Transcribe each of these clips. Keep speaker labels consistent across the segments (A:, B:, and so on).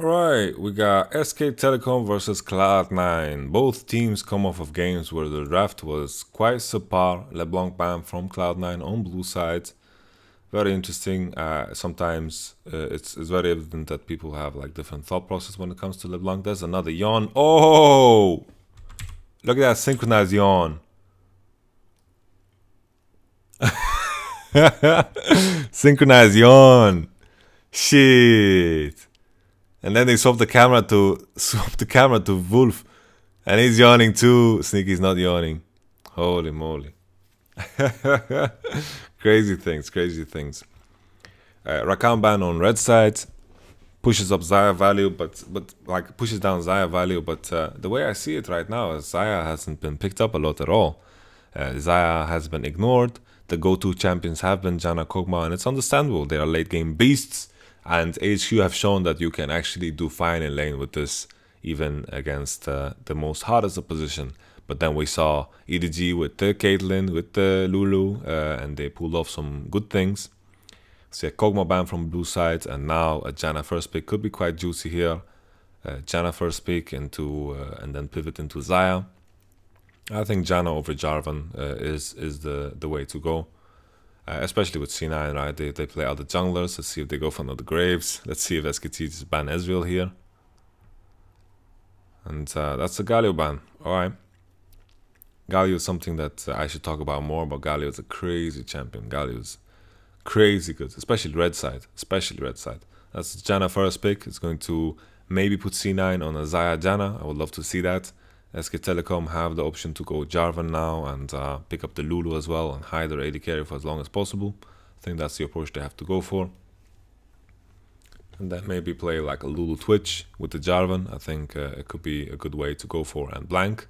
A: Alright, we got SK Telecom versus Cloud9. Both teams come off of games where the draft was quite subpar. LeBlanc ban from Cloud9 on blue side. Very interesting. Sometimes it's very evident that people have like different thought process when it comes to LeBlanc. There's another yawn. Oh! Look at that synchronized yawn. Synchronized yawn. Shit. And then they swap the camera to Wolf, and he's yawning too. Sneaky's not yawning. Holy moly! Crazy things, crazy things. Rakan ban on red side pushes up Zaya value, but like pushes down Zaya value. But the way I see it right now is Zaya hasn't been picked up a lot at all. Zaya has been ignored. The go-to champions have been Janna, Kog'Maw, and it's understandable. They are late game beasts. And HQ have shown that you can actually do fine in lane with this, even against the most hardest opposition. But then we saw EDG with the Caitlyn, with the Lulu, and they pulled off some good things. So a Kog'Maw ban from blue side, and now a Janna first pick could be quite juicy here. Janna first pick into and then pivot into Zaya. I think Janna over Jarvan is the way to go. Especially with C9, right? They play other junglers. Let's see if they go for another Graves. Let's see if SKT just ban Ezreal here. And that's a Galio ban. Alright. Galio is something that I should talk about more, but Galio is a crazy champion. Galio is crazy good, especially red side. Especially red side. That's Janna first pick. It's going to maybe put C9 on a Zaya Janna. I would love to see that. SK Telecom have the option to go Jarvan now and pick up the Lulu as well and hide their AD carry for as long as possible. I think that's the approach they have to go for. And then maybe play like a Lulu Twitch with the Jarvan. I think it could be a good way to go for. And Blank.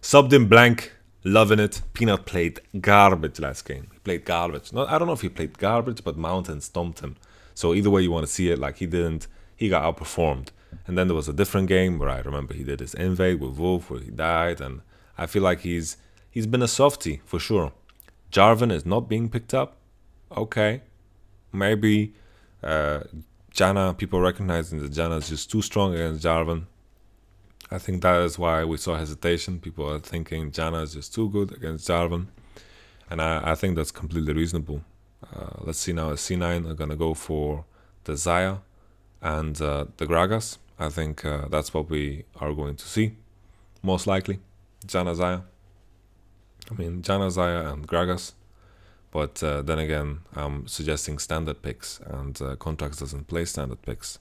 A: Subbed in Blank. Loving it. Peanut played garbage last game. He played garbage. I don't know if he played garbage, but Mountain stomped him. So either way you want to see it, like he didn't. He got outperformed. And then there was a different game where I remember he did his invade with Wolf where he died, and I feel like he's been a softie for sure. Jarvan is not being picked up. Okay. Maybe Janna, people recognizing that Janna is just too strong against Jarvan. I think that is why we saw hesitation. People are thinking Janna is just too good against Jarvan. And I think that's completely reasonable. Let's see now, C9 are gonna go for the Zaya and the Gragas. I think that's what we are going to see, most likely. Janna Zaya. I mean, Janna Zaya and Gragas. But then again, I'm suggesting standard picks, and Contracts doesn't play standard picks.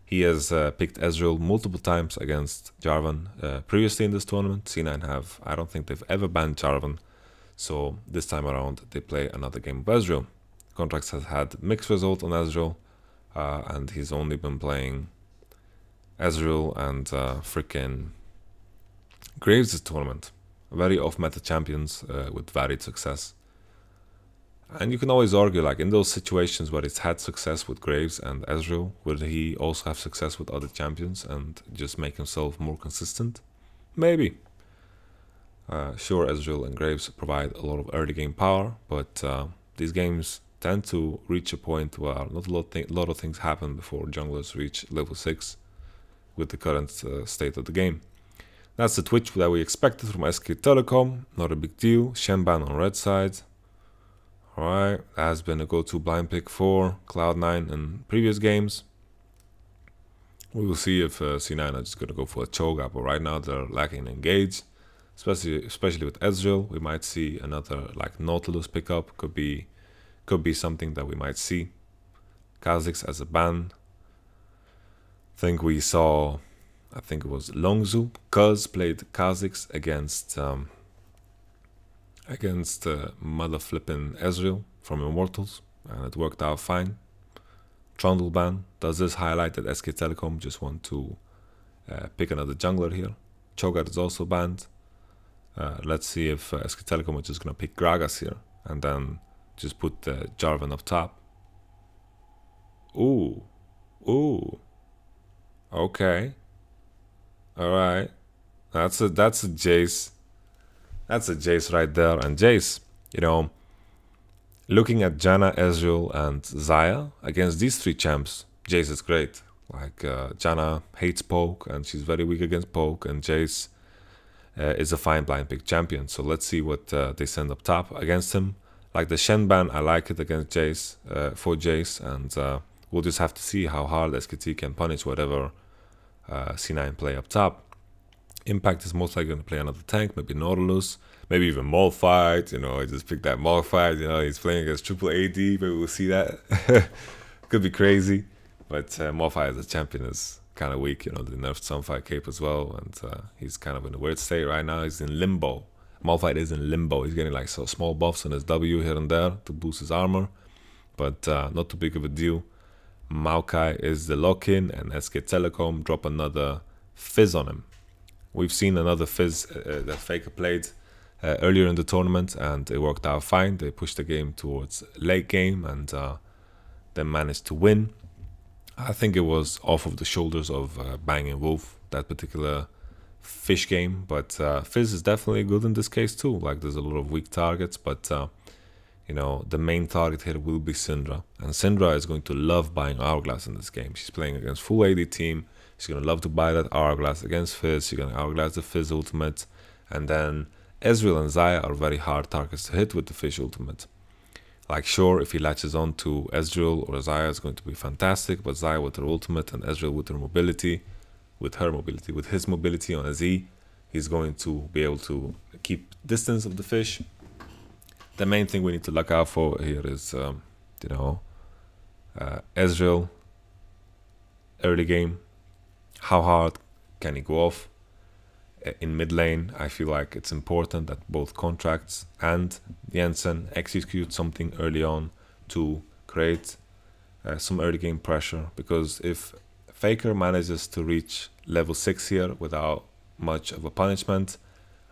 A: He has picked Ezreal multiple times against Jarvan previously in this tournament. C9 have, I don't think they've ever banned Jarvan. So this time around, they play another game of Ezreal. Contracts has had mixed result on Ezreal, and he's only been playing Ezreal and freaking Graves this tournament. Very off-meta champions with varied success. And you can always argue, like in those situations where it's had success with Graves and Ezreal, will he also have success with other champions and just make himself more consistent? Maybe. Sure, Ezreal and Graves provide a lot of early game power, but these games tend to reach a point where not a lot of things happen before junglers reach level 6 with the current state of the game. That's the Twitch that we expected from SK Telecom. Not a big deal. Shen ban on red side. Alright, that has been a go-to blind pick for Cloud9 in previous games. We will see if C9 are just going to go for a choke-up, but right now they're lacking engage. Especially with Ezreal, we might see another like Nautilus pickup. Could be something that we might see. Kha'Zix as a ban. I think we saw, I think it was Longzhu. Cuz played Kha'Zix against mother flipping Ezreal from Immortals, and it worked out fine. Trundle ban. Does this highlight that SK Telecom just want to pick another jungler here? Cho'Gath is also banned. Let's see if SK Telecom is just gonna pick Gragas here and then just put Jarvan up top. Ooh. Okay. Alright. That's a Jace. That's a Jace right there. And Jace, you know, looking at Janna, Ezreal, and Zaya against these three champs, Jace is great. Like Janna hates poke, and she's very weak against poke, and Jace is a fine blind pick champion. So let's see what they send up top against him. Like the Shen ban, I like it against Jace, for Jace, and we'll just have to see how hard SKT can punish whatever C9 play up top. Impact is most likely going to play another tank, maybe Nautilus, maybe even Malphite. I just picked that Malphite. He's playing against triple AD. Maybe we'll see that. Could be crazy, but Malphite as a champion is kind of weak. They nerfed Sunfire Cape as well, and he's kind of in a weird state right now. He's in limbo. Malphite is in limbo. He's getting like small buffs on his W here and there to boost his armor, but not too big of a deal. Maokai is the lock-in, and SK Telecom drop another Fizz on him. We've seen another Fizz that Faker played earlier in the tournament, and it worked out fine. They pushed the game towards late game, and then managed to win. I think it was off of the shoulders of Bang and Wolf, that particular fish game, but Fizz is definitely good in this case too. Like, there's a lot of weak targets, but the main target here will be Syndra, and Syndra is going to love buying Hourglass in this game. She's playing against full AD team. She's going to love to buy that Hourglass against Fizz. She's going to Hourglass the Fizz ultimate, and then Ezreal and Xayah are very hard targets to hit with the Fish ultimate. Like, sure, if he latches on to Ezreal or Xayah, it's going to be fantastic, but Xayah with her ultimate and Ezreal with his mobility on a Z, he's going to be able to keep distance of the Fish. The main thing we need to look out for here is, Ezreal early game. How hard can he go off? In mid lane, I feel like it's important that both Contracts and Jensen execute something early on to create some early game pressure, because if Faker manages to reach level 6 here without much of a punishment,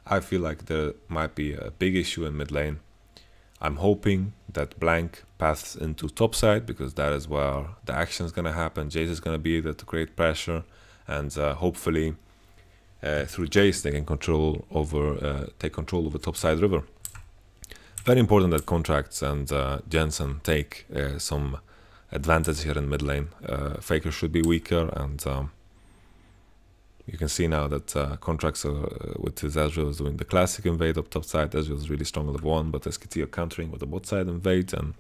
A: I feel like there might be a big issue in mid lane. I'm hoping that Blank paths into topside, because that is where the action is going to happen. Jace is going to be there to create pressure, and hopefully through Jace they can take control over topside river. Very important that Contracts and Jensen take some advantage here in mid lane. Faker should be weaker, and you can see now that Contracts with his Ezreal is doing the classic invade up top side. Ezreal is really strong on level 1, but SKT are countering with the bot side invade, and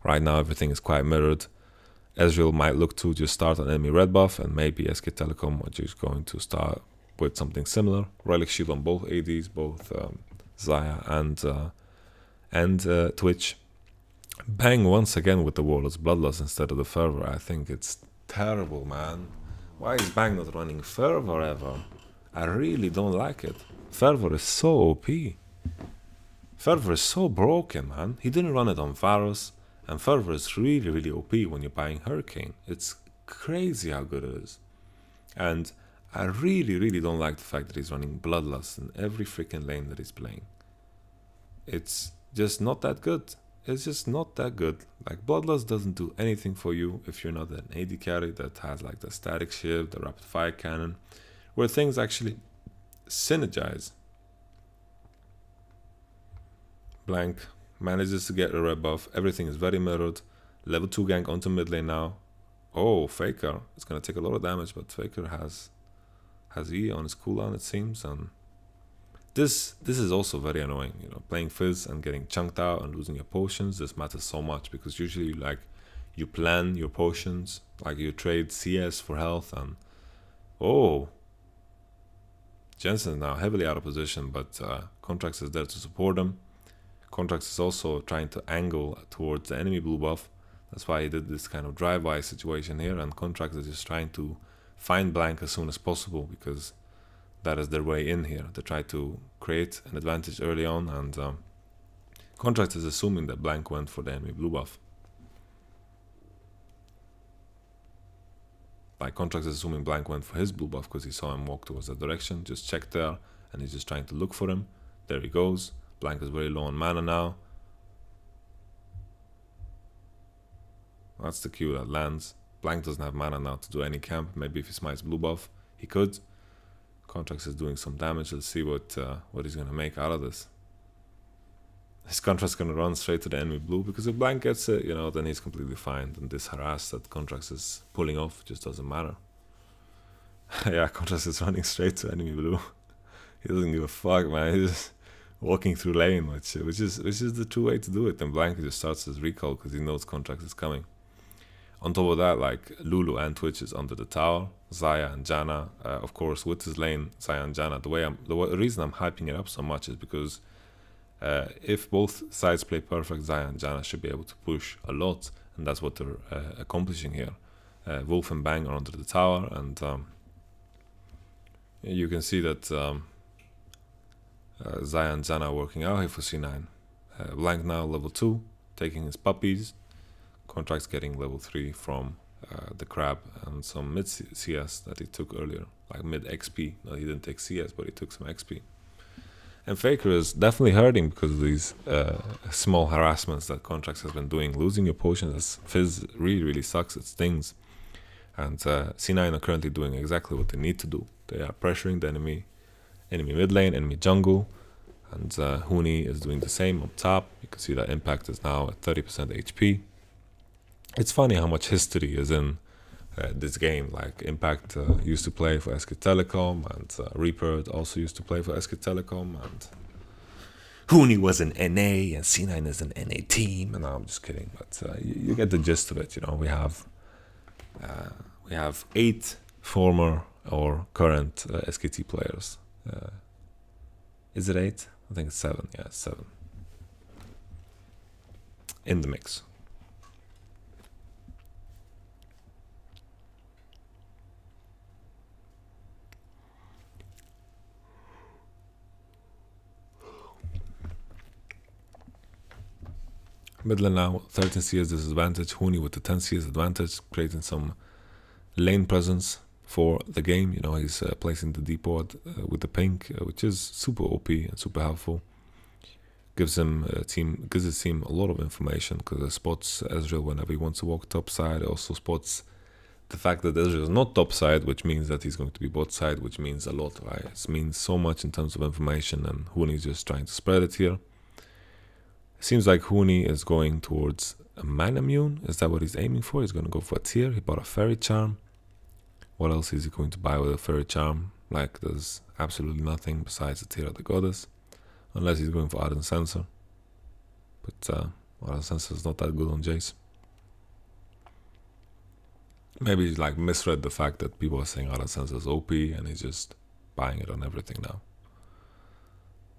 A: right now everything is quite mirrored. Ezreal might look to just start an enemy red buff, and maybe SK Telecom are just going to start with something similar. Relic Shield on both ADs, both Xayah and Twitch. Bang once again with the Warlord's Bloodlust instead of the Fervor. I think it's terrible, man. Why is Bang not running Fervor ever? I really don't like it. Fervor is so OP. Fervor is so broken, man. He didn't run it on Varus, and Fervor is really, really OP when you're buying Hurricane. It's crazy how good it is. And I really, really don't like the fact that he's running Bloodlust in every freaking lane that he's playing. It's just not that good. It's just not that good. Like, Bloodlust doesn't do anything for you if you're not an AD carry that has like the static shift, the rapid fire cannon, where things actually synergize. Blank manages to get a red buff. Everything is very mirrored. Level 2 gank onto mid lane now. Oh, Faker. It's gonna take a lot of damage, but Faker has E on his cooldown, it seems, and this is also very annoying. Playing Fizz and getting chunked out and losing your potions. This matters so much, because usually you plan your potions, like you trade CS for health, and oh, Jensen is now heavily out of position, but Contracts is there to support him. Contracts is also trying to angle towards the enemy blue buff. That's why he did this kind of drive-by situation here, and Contracts is just trying to find Blank as soon as possible, because that is their way in here. They try to create an advantage early on, and Contracts is assuming that Blank went for the enemy blue buff. Like, Contracts is assuming Blank went for his blue buff because he saw him walk towards that direction, just checked there, and he's just trying to look for him. There he goes. Blank is very low on mana now. That's the Q that lands. Blank doesn't have mana now to do any camp. Maybe if he smites blue buff, he could. Contracts is doing some damage. Let's see what he's gonna make out of this. his Contract's gonna run straight to the enemy blue, because if blank gets it, you know, then he's completely fine. And this harass that Contract is pulling off just doesn't matter. Yeah, Contract is running straight to enemy blue. He doesn't give a fuck, man. He's just walking through lane, which is the true way to do it. And blank just starts his recall because he knows Contract is coming. On top of that, like, Lulu and Twitch is under the tower. Xayah and Janna, of course, with his lane, Xayah and Janna. The reason I'm hyping it up so much is because if both sides play perfect, Xayah and Janna should be able to push a lot, and that's what they're accomplishing here. Wolf and Bang are under the tower, and you can see that Xayah and Janna are working out here for C9. Blank now level 2, taking his puppies. Contract's getting level 3 from the crab and some mid CS that he took earlier, like mid XP. No, he didn't take CS, but he took some XP. And Faker is definitely hurting because of these small harassments that Contracts has been doing. Losing your potions as Fizz really sucks, it stings. And C9 are currently doing exactly what they need to do. They are pressuring the enemy mid lane, enemy jungle, and Huni is doing the same up top. You can see that Impact is now at 30% HP. It's funny how much history is in this game. Like, Impact used to play for SK Telecom, and Reaper also used to play for SK Telecom, and Huni was an NA, and C9 is an NA team. And no, I'm just kidding, but you get the gist of it. You know, we have 8 former or current SKT players. Is it 8? I think it's 7. Yeah, it's 7 in the mix. Midland now 13 CS disadvantage. Huni with the 10 CS advantage, creating some lane presence for the game. You know, he's placing the depot with the pink, which is super OP and super helpful. Gives his team a lot of information, because it spots Ezreal whenever he wants to walk top side. It also spots the fact that Ezreal is not top side, which means that he's going to be bot side, which means a lot, right? It means so much in terms of information, and Huni is just trying to spread it here. Seems like Huni is going towards a mana immune. Is that what he's aiming for? He's going to go for a tier. He bought a fairy charm. What else is he going to buy with a fairy charm? Like, there's absolutely nothing besides the tier of the goddess, unless he's going for Ardent Sensor. But Ardent Sensor is not that good on Jace. Maybe he's like misread the fact that people are saying Ardent Sensor is OP, and he's just buying it on everything now.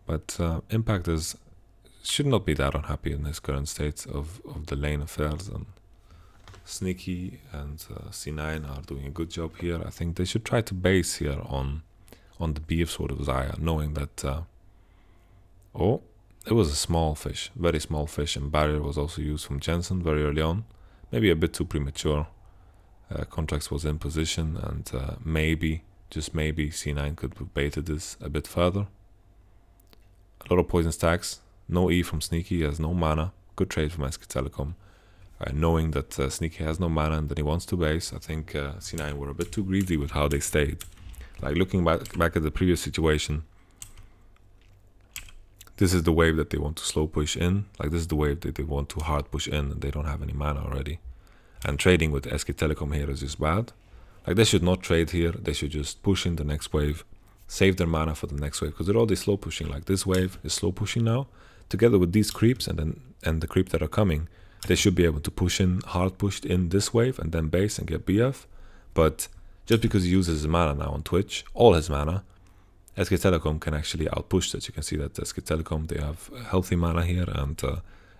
A: But Impact should not be that unhappy in his current state of the lane affairs, and Sneaky and C9 are doing a good job here. I think they should try to base here on the BF sword of Xayah, knowing that oh, it was a small fish, very small fish, and barrier was also used from Jensen very early on. Maybe a bit too premature. Contracts was in position, and maybe, just maybe, C9 could have baited this a bit further. A lot of poison stacks. No E from Sneaky, he has no mana. Good trade from SK Telecom. Knowing that Sneaky has no mana and that he wants to base, I think C9 were a bit too greedy with how they stayed. Like, looking back at the previous situation, this is the wave that they want to slow push in. Like, this is the wave that they want to hard push in, and they don't have any mana already. And trading with SK Telecom here is just bad. Like, they should not trade here. They should just push in the next wave, save their mana for the next wave, because they're already slow pushing. Like, this wave is slow pushing now. Together with these creeps and the creep that are coming, they should be able to push in, hard pushed in this wave, and then base and get BF. But just because he uses his mana now on Twitch, all his mana, SK Telecom can actually outpush that. You can see that SK Telecom, they have healthy mana here, and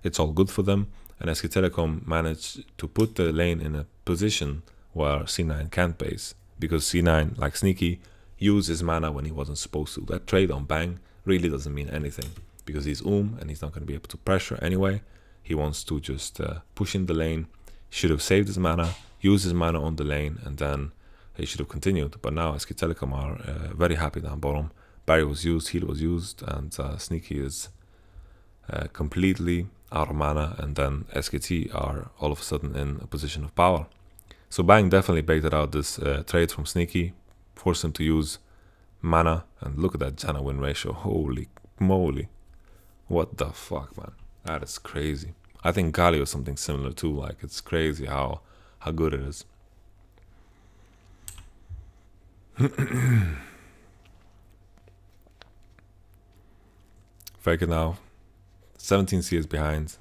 A: it's all good for them. And SK Telecom managed to put the lane in a position where C9 can't base, because C9, like Sneaky, used his mana when he wasn't supposed to. That trade on Bang really doesn't mean anything, because he's and he's not going to be able to pressure anyway. He wants to just push in the lane. Should have saved his mana, used his mana on the lane, and then he should have continued. But now SK Telecom are very happy down bottom. Barrier was used, heal was used, and Sneaky is completely out of mana, and then SKT are all of a sudden in a position of power. So Bang definitely baited out this trade from Sneaky, forced him to use mana, and look at that Janna win ratio. Holy moly. What the fuck, man? That is crazy. I think Gali was something similar too. Like, it's crazy how good it is. Faker now. 17 CS behind.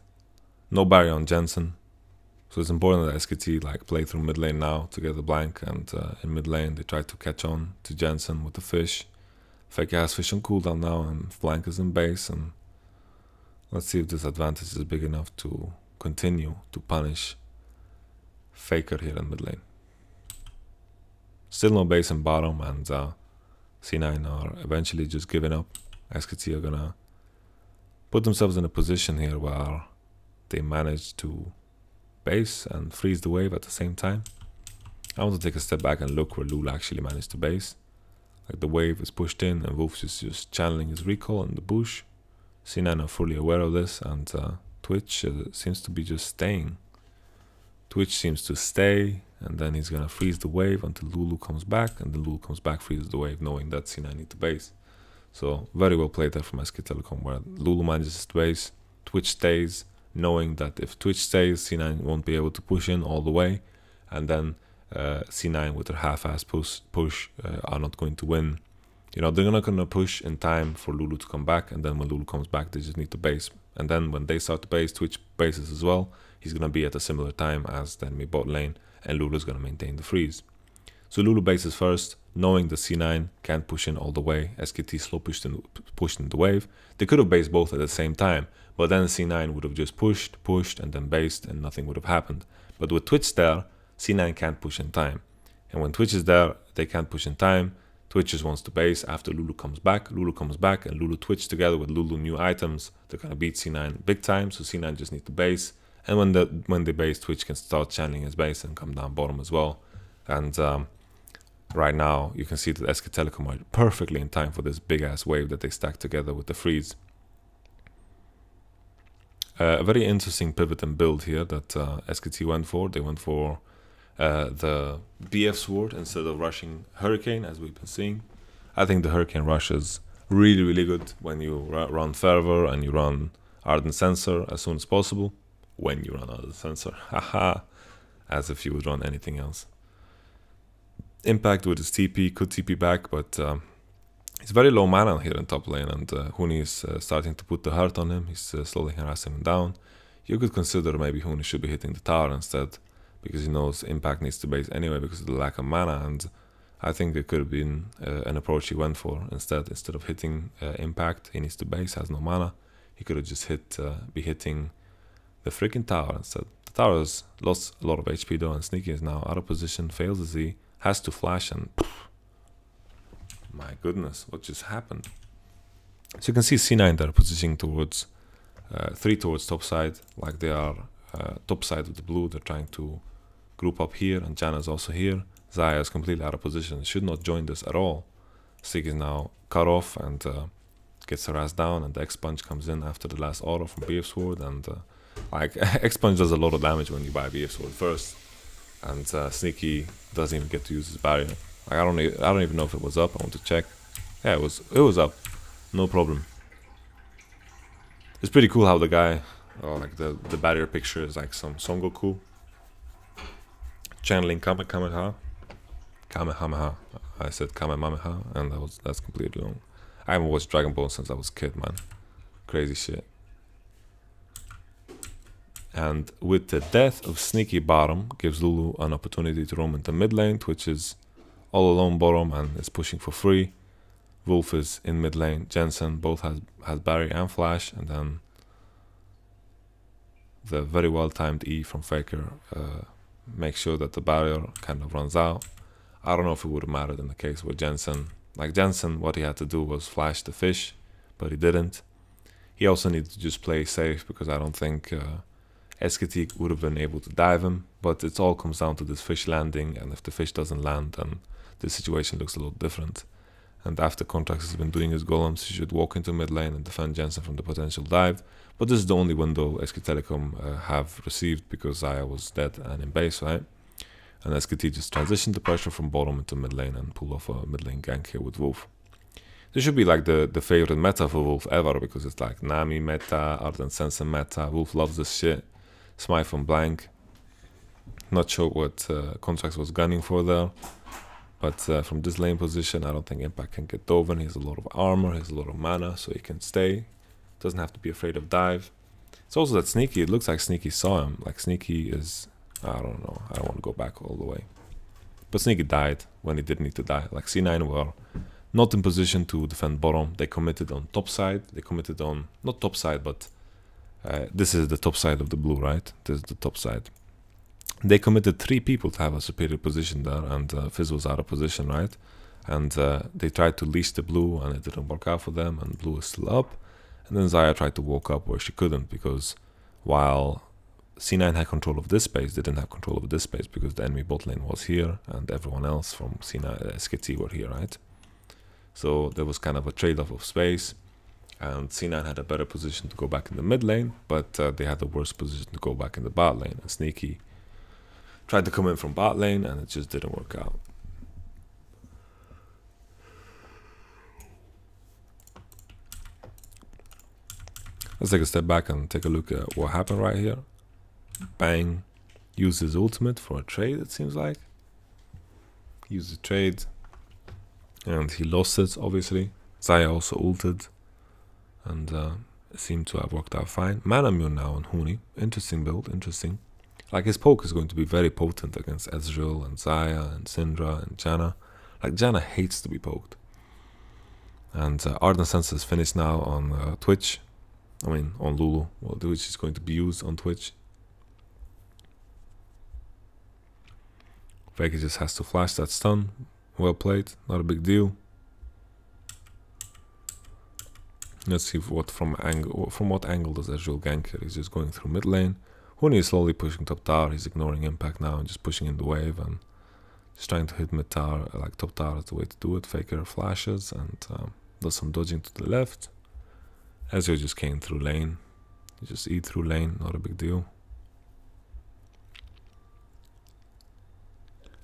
A: No barrier on Jensen. So it's important that SKT like play through mid lane now to get the blank, and in mid lane they try to catch on to Jensen with the fish. Faker has fish on cooldown now, and flank is in base, and let's see if this advantage is big enough to continue to punish Faker here in mid lane. Still no base in bottom, and C9 are eventually just giving up. SKT are gonna put themselves in a position here where they manage to base and freeze the wave at the same time. I want to take a step back and look where Lulu actually managed to base. Like, the wave is pushed in and Wolf is just channeling his recall in the bush. C9 are fully aware of this, and Twitch seems to be just staying. Twitch seems to stay, and then he's gonna freeze the wave until Lulu comes back, and then Lulu comes back, freezes the wave, knowing that C9 need to base. So very well played there from SK Telecom, where Lulu manages to base, Twitch stays, knowing that if Twitch stays, C9 won't be able to push in all the way, and then C9 with their half-ass push are not going to win. You know, they're not going to push in time for Lulu to come back, and then when Lulu comes back, they just need to base. And then when they start to base, Twitch bases as well. He's going to be at a similar time as the enemy bot lane, and Lulu's going to maintain the freeze. So Lulu bases first, knowing the C9 can't push in all the way. SKT slow pushed in the wave. They could have based both at the same time, but then C9 would have just pushed, and then based, and nothing would have happened. But with Twitch there, C9 can't push in time. And when Twitch is there, they can't push in time. Twitch just wants to base after Lulu comes back. Lulu comes back, and Lulu Twitch together with Lulu new items, they're going to beat C9 big time. So C9 just need to base. And when they base, Twitch can start channeling his base and come down bottom as well. And right now, you can see that SK Telecom are perfectly in time for this big-ass wave that they stacked together with the freeze. A very interesting pivot and build here that SKT went for. They went for the BF sword instead of rushing Hurricane, as we've been seeing. I think the Hurricane rush is really, really good when you run Fervor and you run Ardent Sensor as soon as possible. When you run Ardent Sensor, haha, as if you would run anything else. Impact with his TP, could TP back, but he's very low mana here in top lane, and Huni is starting to put the hurt on him. He's slowly harassing him down. You could consider maybe Huni should be hitting the tower instead, because he knows Impact needs to base anyway because of the lack of mana, and I think it could have been an approach he went for instead of hitting Impact. He needs to base, has no mana. He could have just be hitting the freaking tower instead. The tower has lost a lot of HP though, and Sneaky is now out of position, fails the Z, has to flash, and my goodness, what just happened? So you can see C9 there positioning towards 3 towards top side, like they are top side of the blue. They're trying to group up here, and Janna is also here. Xayah is completely out of position, should not join this at all. Sig is now cut off and gets harassed down, and the X-Punch comes in after the last auto from BF Sword, and like X-Punch does a lot of damage when you buy BF Sword first, and Sneaky doesn't even get to use his barrier. Like, I don't even know if it was up. I want to check. Yeah, it was up, no problem. It's pretty cool how the guy, like the barrier picture is like some Son Goku channeling Kamehameha. I said Kamehameha, and that's completely wrong. I haven't watched Dragon Ball since I was a kid, man. Crazy shit. And with the death of Sneaky bottom, gives Lulu an opportunity to roam into mid lane, which is all alone bottom and is pushing for free. Wolf is in mid lane. Jensen both has barrier and flash, and then the very well timed E from Faker makes sure that the barrier kind of runs out. I don't know if it would have mattered in the case with Jensen. Like Jensen, what he had to do was flash the fish, but he didn't. He also needed to just play safe, because I don't think SKT would have been able to dive him. But it all comes down to this fish landing, and if the fish doesn't land, then the situation looks a little different. And after Contrax has been doing his golems, he should walk into mid lane and defend Jensen from the potential dive. But this is the only window SK Telecom have received, because Xayah was dead and in base, right? And SKT just transitioned the pressure from bottom into mid lane and pulled off a mid lane gank here with Wolf. This should be like the favorite meta for Wolf ever, because it's like Nami meta, Arden Sense meta. Wolf loves this shit. Smite from Blank. Not sure what Contracts was gunning for there. But from this lane position, I don't think Impact can get Dovin. He has a lot of armor, he has a lot of mana, so he can stay. Doesn't have to be afraid of dive. It's also that Sneaky, it looks like Sneaky saw him. Like Sneaky is, I don't know, I don't want to go back all the way. But Sneaky died when he didn't need to die. Like C9 were not in position to defend bottom. They committed on top side. They committed on, not top side, but this is the top side of the blue, right? This is the top side. They committed 3 people to have a superior position there, and Fizz was out of position, right? And they tried to leash the blue, and it didn't work out for them, and blue is still up. And then Xayah tried to walk up where she couldn't, because while C9 had control of this space, they didn't have control of this space, because the enemy bot lane was here, and everyone else from C9, SKT were here, right? So there was kind of a trade-off of space, and C9 had a better position to go back in the mid lane, but they had the worst position to go back in the bot lane, and Sneaky tried to come in from bot lane, and it just didn't work out. Let's take a step back and take a look at what happened right here. Bang. Used his ultimate for a trade, it seems like. Used the trade. And he lost it, obviously. Xayah also ulted. And it seemed to have worked out fine. Mana Mune now on Huni. Interesting build, interesting. Like, his poke is going to be very potent against Ezreal and Xayah and Syndra and Janna. Like, Janna hates to be poked. And Arden Sense is finished now on Twitch. I mean, on Lulu, which is going to be used on Twitch. Vega just has to flash that stun. Well played, not a big deal. Let's see what from what angle does Ezreal gank here. He's just going through mid lane. Huni is slowly pushing top tower. He's ignoring impact now and just pushing in the wave and just trying to hit mid tower. Like top tower is the way to do it. Faker flashes and does some dodging to the left. Ezreal just came through lane. You just eat through lane, not a big deal.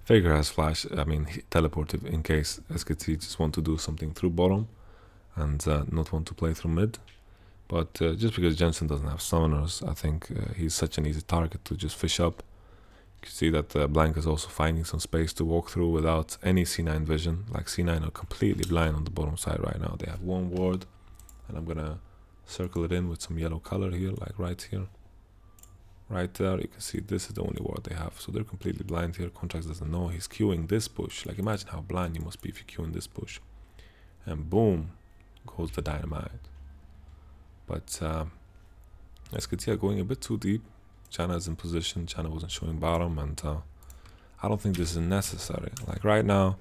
A: Faker has flash, I mean, he teleported in case SKT just want to do something through bottom and not want to play through mid. But just because Jensen doesn't have summoners, I think he's such an easy target to just fish up. You can see that Blank is also finding some space to walk through without any C9 vision. Like, C9 are completely blind on the bottom side right now. They have one ward, and I'm gonna circle it in with some yellow color here, like right here. Right there, you can see this is the only ward they have. So they're completely blind here. Contracts doesn't know. He's queuing this push. Like, imagine how blind you must be if you're queuing this push. And boom, goes the dynamite. But SKT are going a bit too deep. Janna is in position. Janna wasn't showing bottom, and I don't think this is necessary. Like, right now,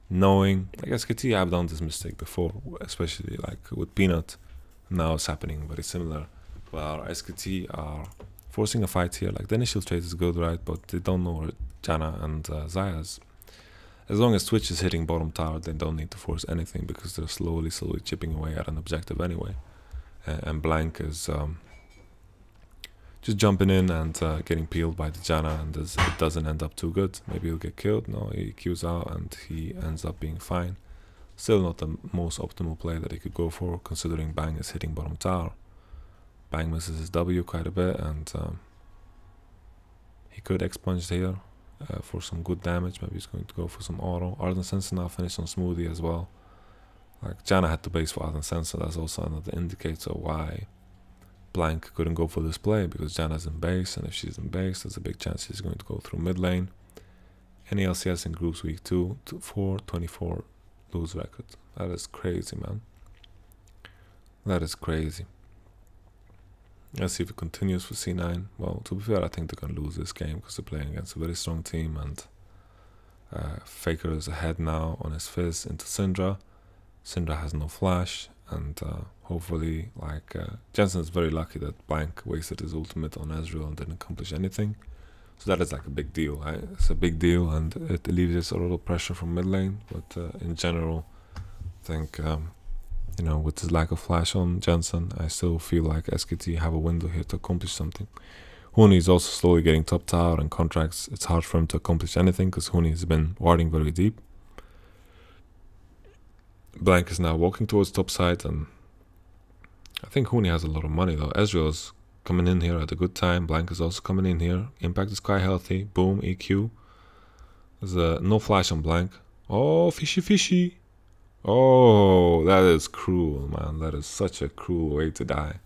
A: knowing, like, SKT have done this mistake before, especially like with Peanut. Now it's happening very similar, where SKT are forcing a fight here. Like, the initial trade is good, right? But they don't know where Janna and Xayah is. As long as Twitch is hitting bottom tower, they don't need to force anything, because they're slowly chipping away at an objective anyway. And Blank is just jumping in and getting peeled by the Janna, and it doesn't end up too good. Maybe he'll get killed. No, he queues out and he ends up being fine. Still not the most optimal play that he could go for, considering Bang is hitting bottom tower. Bang misses his W quite a bit, and he could expunge here for some good damage. Maybe he's going to go for some auto. Arden Sensor now finished on Smoothie as well. Like, Janna had to base for Arden Sensor. That's also another indicator why Blank couldn't go for this play, because Janna's in base, and if she's in base, there's a big chance she's going to go through mid lane. Any LCS in groups week 2 to 4, 24 lose record. That is crazy, man. That is crazy. Let's see if it continues for C9. Well, to be fair, I think they're going to lose this game, because they're playing against a very strong team, and Faker is ahead now on his Fizz into Syndra. Syndra has no flash, and hopefully, like, Jensen is very lucky that Blank wasted his ultimate on Ezreal and didn't accomplish anything. So that is like a big deal, right? It's a big deal, and it alleviates a little pressure from mid lane. But in general, I think, you know, with the lack of flash on Jensen, I still feel like SKT have a window here to accomplish something. Huni is also slowly getting top tower and contracts. It's hard for him to accomplish anything, because Huni has been warding very deep. Blank is now walking towards top side, and I think Huni has a lot of money though. Ezreal's coming in here at a good time. Blank is also coming in here. Impact is quite healthy. Boom, EQ. There's no flash on Blank. Oh, fishy fishy. Oh, that is cruel, man. That is such a cruel way to die.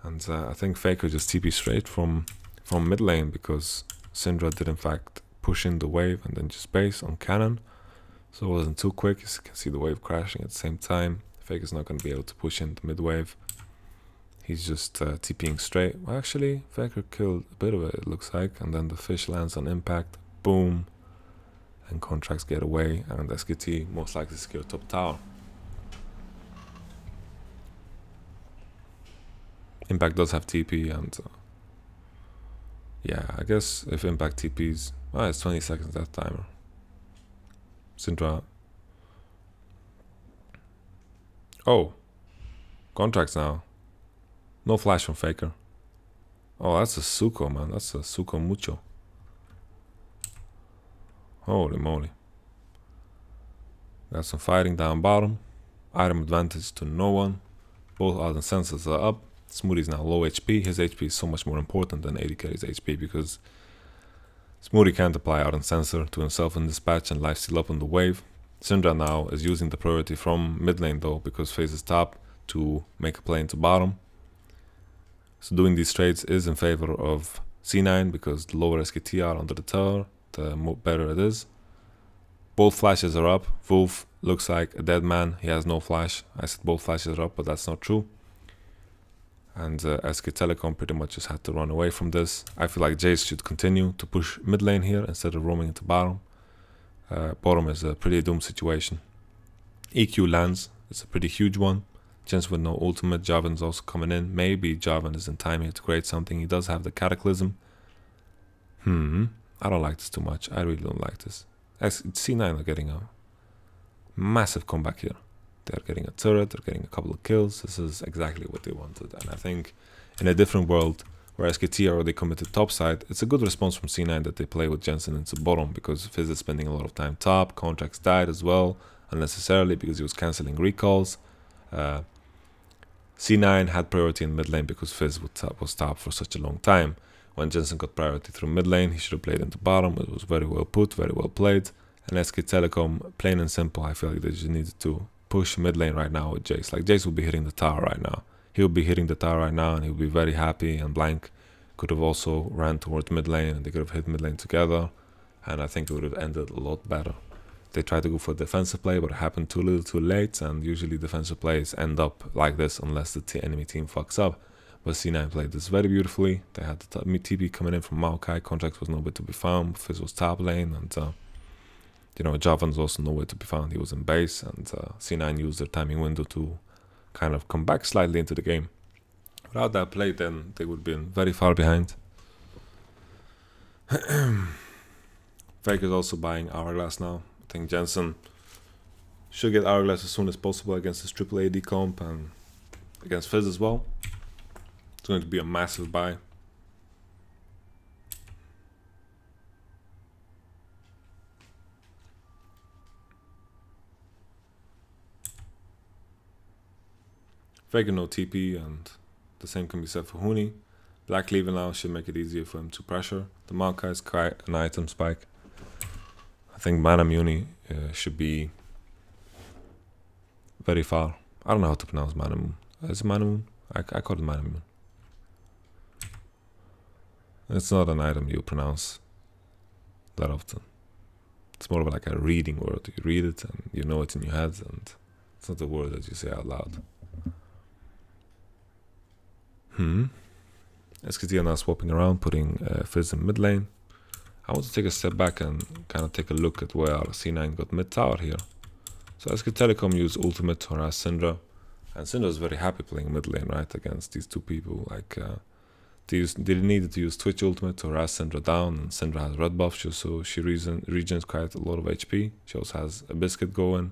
A: And I think Faker just TP straight from mid lane, because Syndra did in fact push in the wave and then just base on Cannon. So it wasn't too quick. You can see the wave crashing at the same time. Faker's not going to be able to push into mid wave. He's just TPing straight. Well, actually, Faker killed a bit of it, it looks like. And then the fish lands on impact. Boom. And contracts get away. And SKT most likely secure top tower. Impact does have TP, and yeah, I guess if Impact TPs, well, it's 20 seconds that timer. Syndra. Oh, contracts now. No flash from Faker. Oh, that's a Suko, man. That's a Suko mucho. Holy moly. Got some fighting down bottom. Item advantage to no one. Both Ardent Sensors are up. Smoothie's now low HP. His HP is so much more important than AD Carry's HP, because Smoothie can't apply Ardent Sensor to himself in dispatch and lifesteal up on the wave. Syndra now is using the priority from mid lane though, because FaZe is top, to make a play into bottom. So doing these trades is in favor of C9, because the lower SKT are under the tower, the better it is. Both flashes are up. Wolf looks like a dead man. He has no flash. I said both flashes are up, but that's not true. And SK Telecom pretty much just had to run away from this. I feel like Jace should continue to push mid lane here instead of roaming into bottom. Bottom is a pretty doomed situation. EQ lands. It's a pretty huge one. Jens with no ultimate. Jarvan's also coming in. Maybe Jarvan is in time here to create something. He does have the Cataclysm. I don't like this too much. I really don't like this. C9 are getting a massive comeback here. They're getting a turret, they're getting a couple of kills. This is exactly what they wanted. And I think in a different world where SKT are already committed top side, it's a good response from C9 that they play with Jensen into bottom, because Fizz is spending a lot of time top. Contracts died as well, unnecessarily, because he was cancelling recalls. C9 had priority in mid lane because Fizz was top for such a long time. When Jensen got priority through mid lane, he should have played into bottom. It was very well put, very well played. And SK Telecom, plain and simple, I feel like they just needed to push mid lane right now with Jace. Like, Jace will be hitting the tower right now. He'll be hitting the tower right now, and he'll be very happy. And Blank could have also ran towards mid lane, and they could have hit mid lane together. And I think it would have ended a lot better. They tried to go for a defensive play, but it happened too little too late. And usually defensive plays end up like this unless the enemy team fucks up. But C9 played this very beautifully. They had the TP coming in from Maokai. Contract was nowhere to be found. Fizz was top lane, and you know, Javan's also nowhere to be found. He was in base, and C9 used their timing window to kind of come back slightly into the game. Without that play, then they would have been very far behind. Faker's also buying Hourglass now. I think Jensen should get Hourglass as soon as possible against his triple AD comp and against Fizz as well. It's going to be a massive buy. Faker no TP, and the same can be said for Huni. Black leaving now should make it easier for him to pressure. The Maokai is quite an item spike. I think Manamuni should be very far. I don't know how to pronounce Manamun. Is it Manamun? I call it Manamun. It's not an item you pronounce that often. It's more of like a reading word. You read it and you know it in your head, and it's not a word that you say out loud. SKT are now swapping around, putting Fizz in mid lane. I want to take a step back and kind of take a look at where C9 got mid tower here. So SK Telecom used ultimate to harass Syndra, and Syndra is very happy playing mid lane, right, against these two people. Like, they needed to use Twitch ultimate to harass Syndra down, and Syndra has red buff, so she regens quite a lot of HP. She also has a biscuit going,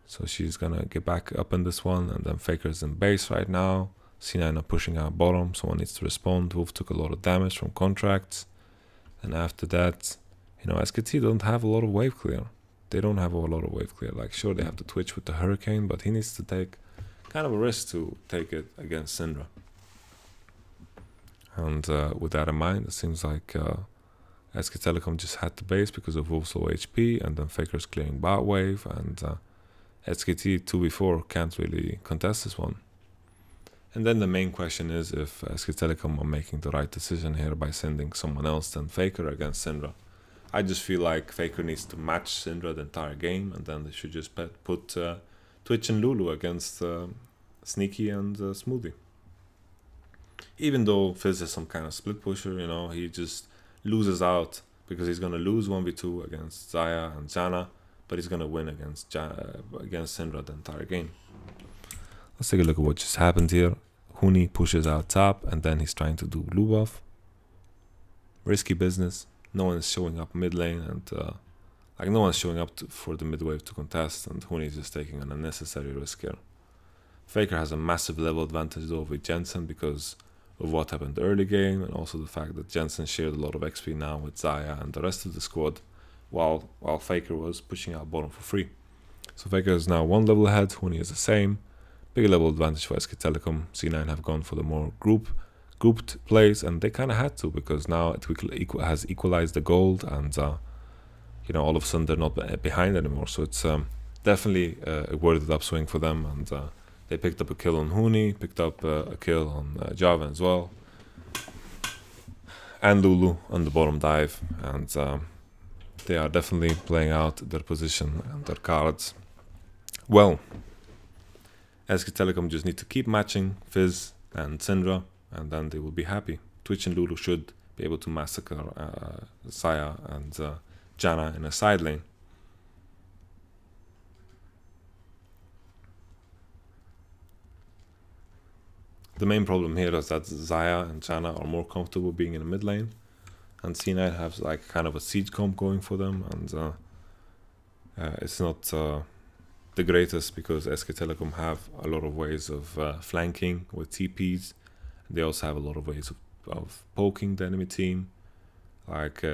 A: so she's gonna get back up in this one. And then Faker's in base right now. C9 are pushing out bottom, someone needs to respond. Wolf took a lot of damage from contracts. And after that, you know, SKT don't have a lot of wave clear. they don't have a lot of wave clear. Like, sure, they have the Twitch with the Hurricane, but he needs to take kind of a risk to take it against Syndra. And with that in mind, it seems like SK Telecom just had the base because of Wolf's low HP, and then Faker's clearing bot wave, and SKT 2v4 can't really contest this one. And then the main question is if SK Telecom are making the right decision here by sending someone else than Faker against Syndra. I just feel like Faker needs to match Syndra the entire game, and then they should just put Twitch and Lulu against Sneaky and Smoothie. Even though Fizz is some kind of split pusher, you know, he just loses out because he's gonna lose 1v2 against Xayah and Janna, but he's gonna win against Syndra the entire game. Let's take a look at what just happened here. Huni pushes out top, and then he's trying to do blue buff. Risky business. No one is showing up mid lane, and like no one's showing up for the mid wave to contest, and Huni is just taking an unnecessary risk here. Faker has a massive level advantage though with Jensen because of what happened early game, and also the fact that Jensen shared a lot of XP now with Xayah and the rest of the squad, while Faker was pushing out bottom for free. So Faker is now one level ahead, Huni is the same. Big level advantage for SK Telecom. C9 have gone for the more grouped plays, and they kind of had to, because now it has equalized the gold, and you know, all of a sudden they're not behind anymore. So it's definitely a worth upswing for them, and they picked up a kill on Huni, picked up a kill on Java as well, and Lulu on the bottom dive, and they are definitely playing out their position and their cards well. SK Telecom just need to keep matching Fizz and Syndra, and then they will be happy. Twitch and Lulu should be able to massacre Xayah and Janna in a side lane. The main problem here is that Xayah and Janna are more comfortable being in the mid lane, and C9 has like kind of a siege comp going for them, and it's not the greatest, because SK Telecom have a lot of ways of flanking with TPs. They also have a lot of ways of poking the enemy team. Like,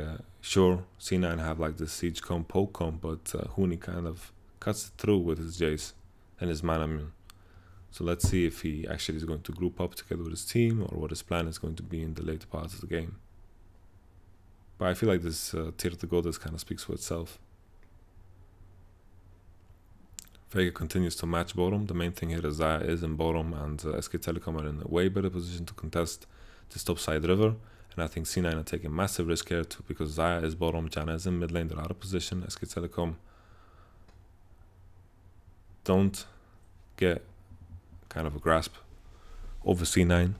A: sure, C9 have like the siege comp, poke comp, but Huni kind of cuts it through with his Jace and his mana immune. So let's see if he actually is going to group up together with his team, or what his plan is going to be in the later parts of the game. But I feel like this tier to Goddess kind of speaks for itself. Faker continues to match bottom. The main thing here is Xayah is in bottom, and SK Telecom are in a way better position to contest this top side river. And I think C9 are taking massive risk here too, because Xayah is bottom, Janna is in mid lane, they're out of position. SK Telecom don't get kind of a grasp over C9.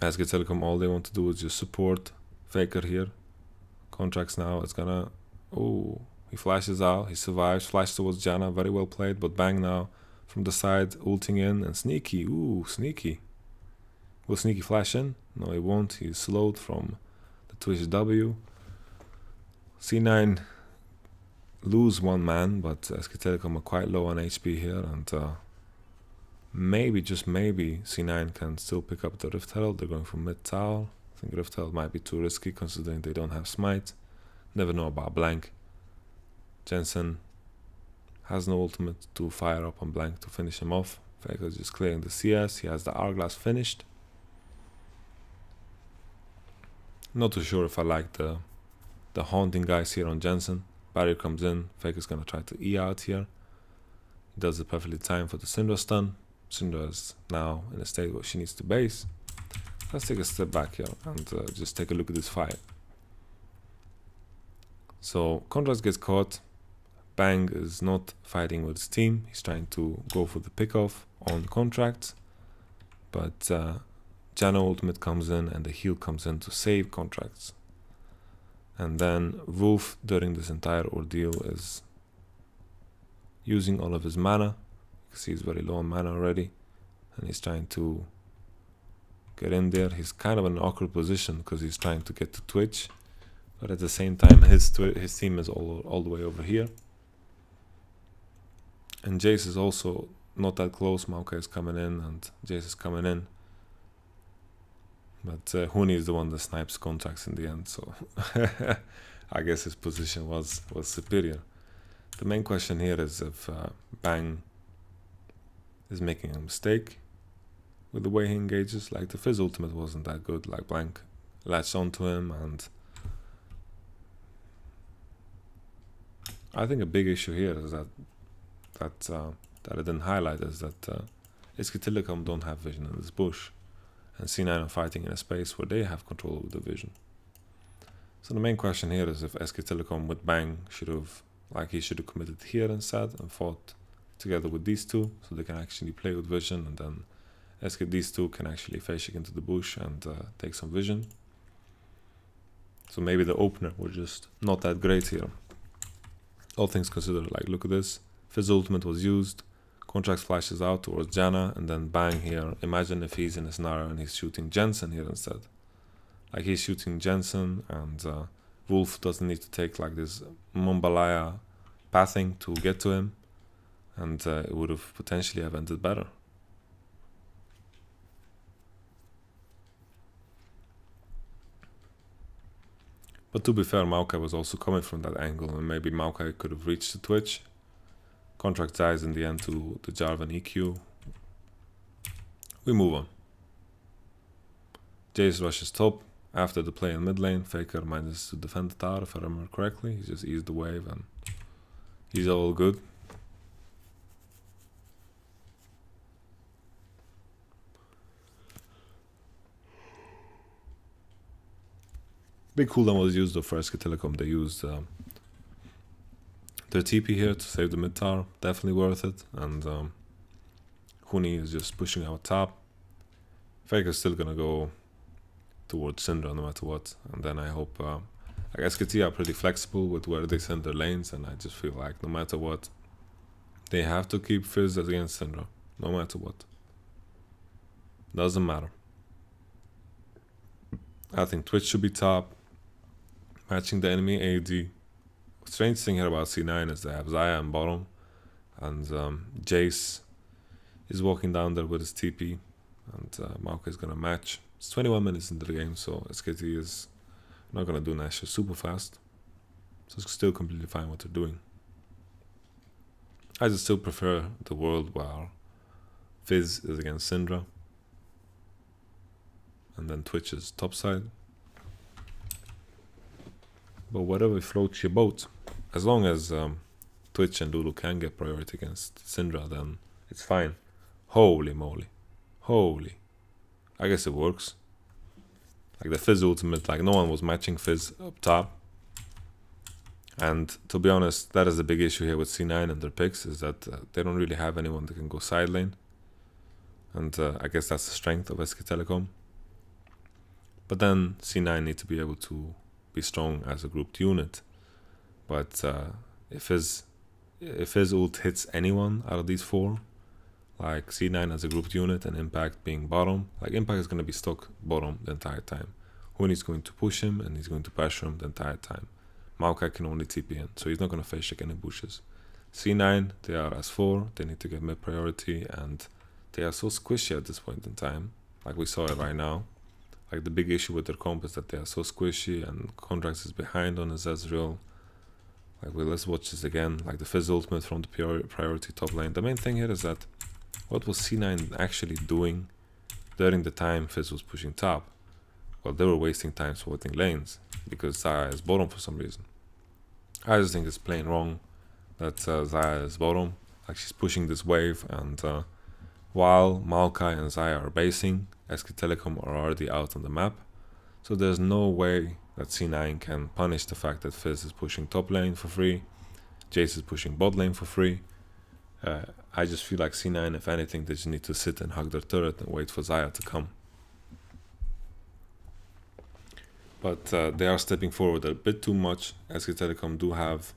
A: SK Telecom, all they want to do is just support Faker here. Contracts now, it's gonna... Oh, he flashes out, he survives, flash towards Janna, very well played, but bang now from the side, ulting in, and Sneaky, ooh, Sneaky. Will Sneaky flash in? No, he won't, he's slowed from the Twitch W. C9 lose one man, but SK Telecom are quite low on HP here, and maybe, just maybe, C9 can still pick up the Rift Herald. They're going for mid tower. I think Rift Herald might be too risky considering they don't have Smite. Never know about Blank. Jensen has no ultimate to fire up on Blank to finish him off. Faker is just clearing the CS. He has the Hourglass finished. Not too sure if I like the haunting guys here on Jensen. Barrier comes in. Faker's gonna try to E out here. He does it perfectly timed for the Syndra stun. Syndra is now in a state where she needs to base. Let's take a step back here and just take a look at this fight. So Contrast gets caught. Bang is not fighting with his team. He's trying to go for the pickoff on Contract, but Janna ultimate comes in and the heal comes in to save Contracts. And then Wolf during this entire ordeal is using all of his mana, because he's very low on mana already, and he's trying to get in there. He's kind of in an awkward position because he's trying to get to Twitch, but at the same time his team is all the way over here, and Jace is also not that close. Maokai is coming in and Jace is coming in, But Huni is the one that snipes contracts in the end, so I guess his position was superior. The main question here is if Bang is making a mistake with the way he engages. Like the Fizz ultimate wasn't that good, like Blank latched onto him, and I think a big issue here is that I didn't highlight is that SK Telecom don't have vision in this bush, and C9 are fighting in a space where they have control of the vision. So the main question here is if SK Telecom with Bang should have committed here instead and fought together with these two, so they can actually play with vision, and then these two can actually face check into the bush and take some vision. So maybe the opener was just not that great here. All things considered, like look at this, Fizz ultimate was used, Contracts flashes out towards Janna, and then Bang here. Imagine if he's in a scenario and he's shooting Jensen here instead. Like he's shooting Jensen, and Wolf doesn't need to take like this Mumbalaya pathing to get to him, and it would have potentially have ended better. But to be fair, Maokai was also coming from that angle, and maybe Maokai could have reached the Twitch. Contract dies in the end to the Jarvan EQ. We move on. Jace rushes top. After the play in mid lane, Faker manages to defend the tower, if I remember correctly. He just eased the wave and he's all good. Big cooldown was used though for SK Telecom. They used their TP here to save the mid tower. Definitely worth it. And Huni is just pushing out top. Faker's still gonna go towards Syndra no matter what. And then I hope like SKT are pretty flexible with where they send their lanes, and I just feel like no matter what, they have to keep Fizz against Syndra. No matter what. Doesn't matter. I think Twitch should be top, matching the enemy AD. Strange thing here about C9 is they have Xayah in bottom, and Jace is walking down there with his TP, and Maokai is gonna match. It's 21 minutes into the game, so SKT is not gonna do Nashor super fast, so it's still completely fine what they're doing. I just still prefer the world where Fizz is against Syndra, and then Twitch is topside. But whatever floats your boat, as long as Twitch and Lulu can get priority against Syndra, then it's fine. Holy moly. Holy. I guess it works. Like the Fizz ultimate, like no one was matching Fizz up top. And to be honest, that is the big issue here with C9 and their picks, is that they don't really have anyone that can go side lane. And I guess that's the strength of SK Telecom. But then C9 need to be able to be strong as a grouped unit. But if his ult hits anyone out of these four, like C9 as a grouped unit and Impact being bottom, like Impact is going to be stuck bottom the entire time. Huni's going to push him and he's going to pressure him the entire time. Maokai can only TP in, so he's not going to face check any bushes. C9, they are S4, they need to get mid priority, and they are so squishy at this point in time, like we saw it right now. Like the big issue with their comp is that they are so squishy, and Contracts is behind on his Ezreal. Like, well, let's watch this again. Like the Fizz ultimate from the priority top lane. The main thing here is that what was C9 actually doing during the time Fizz was pushing top? Well, they were wasting time sorting lanes because Xayah is bottom for some reason. I just think it's plain wrong that Xayah is bottom. Like she's pushing this wave, and while Maokai and Xayah are basing, SK Telecom are already out on the map. So there's no way that C9 can punish the fact that Fizz is pushing top lane for free, Jace is pushing bot lane for free. I just feel like C9, if anything, they just need to sit and hug their turret and wait for Xayah to come. But they are stepping forward a bit too much. SK Telecom do have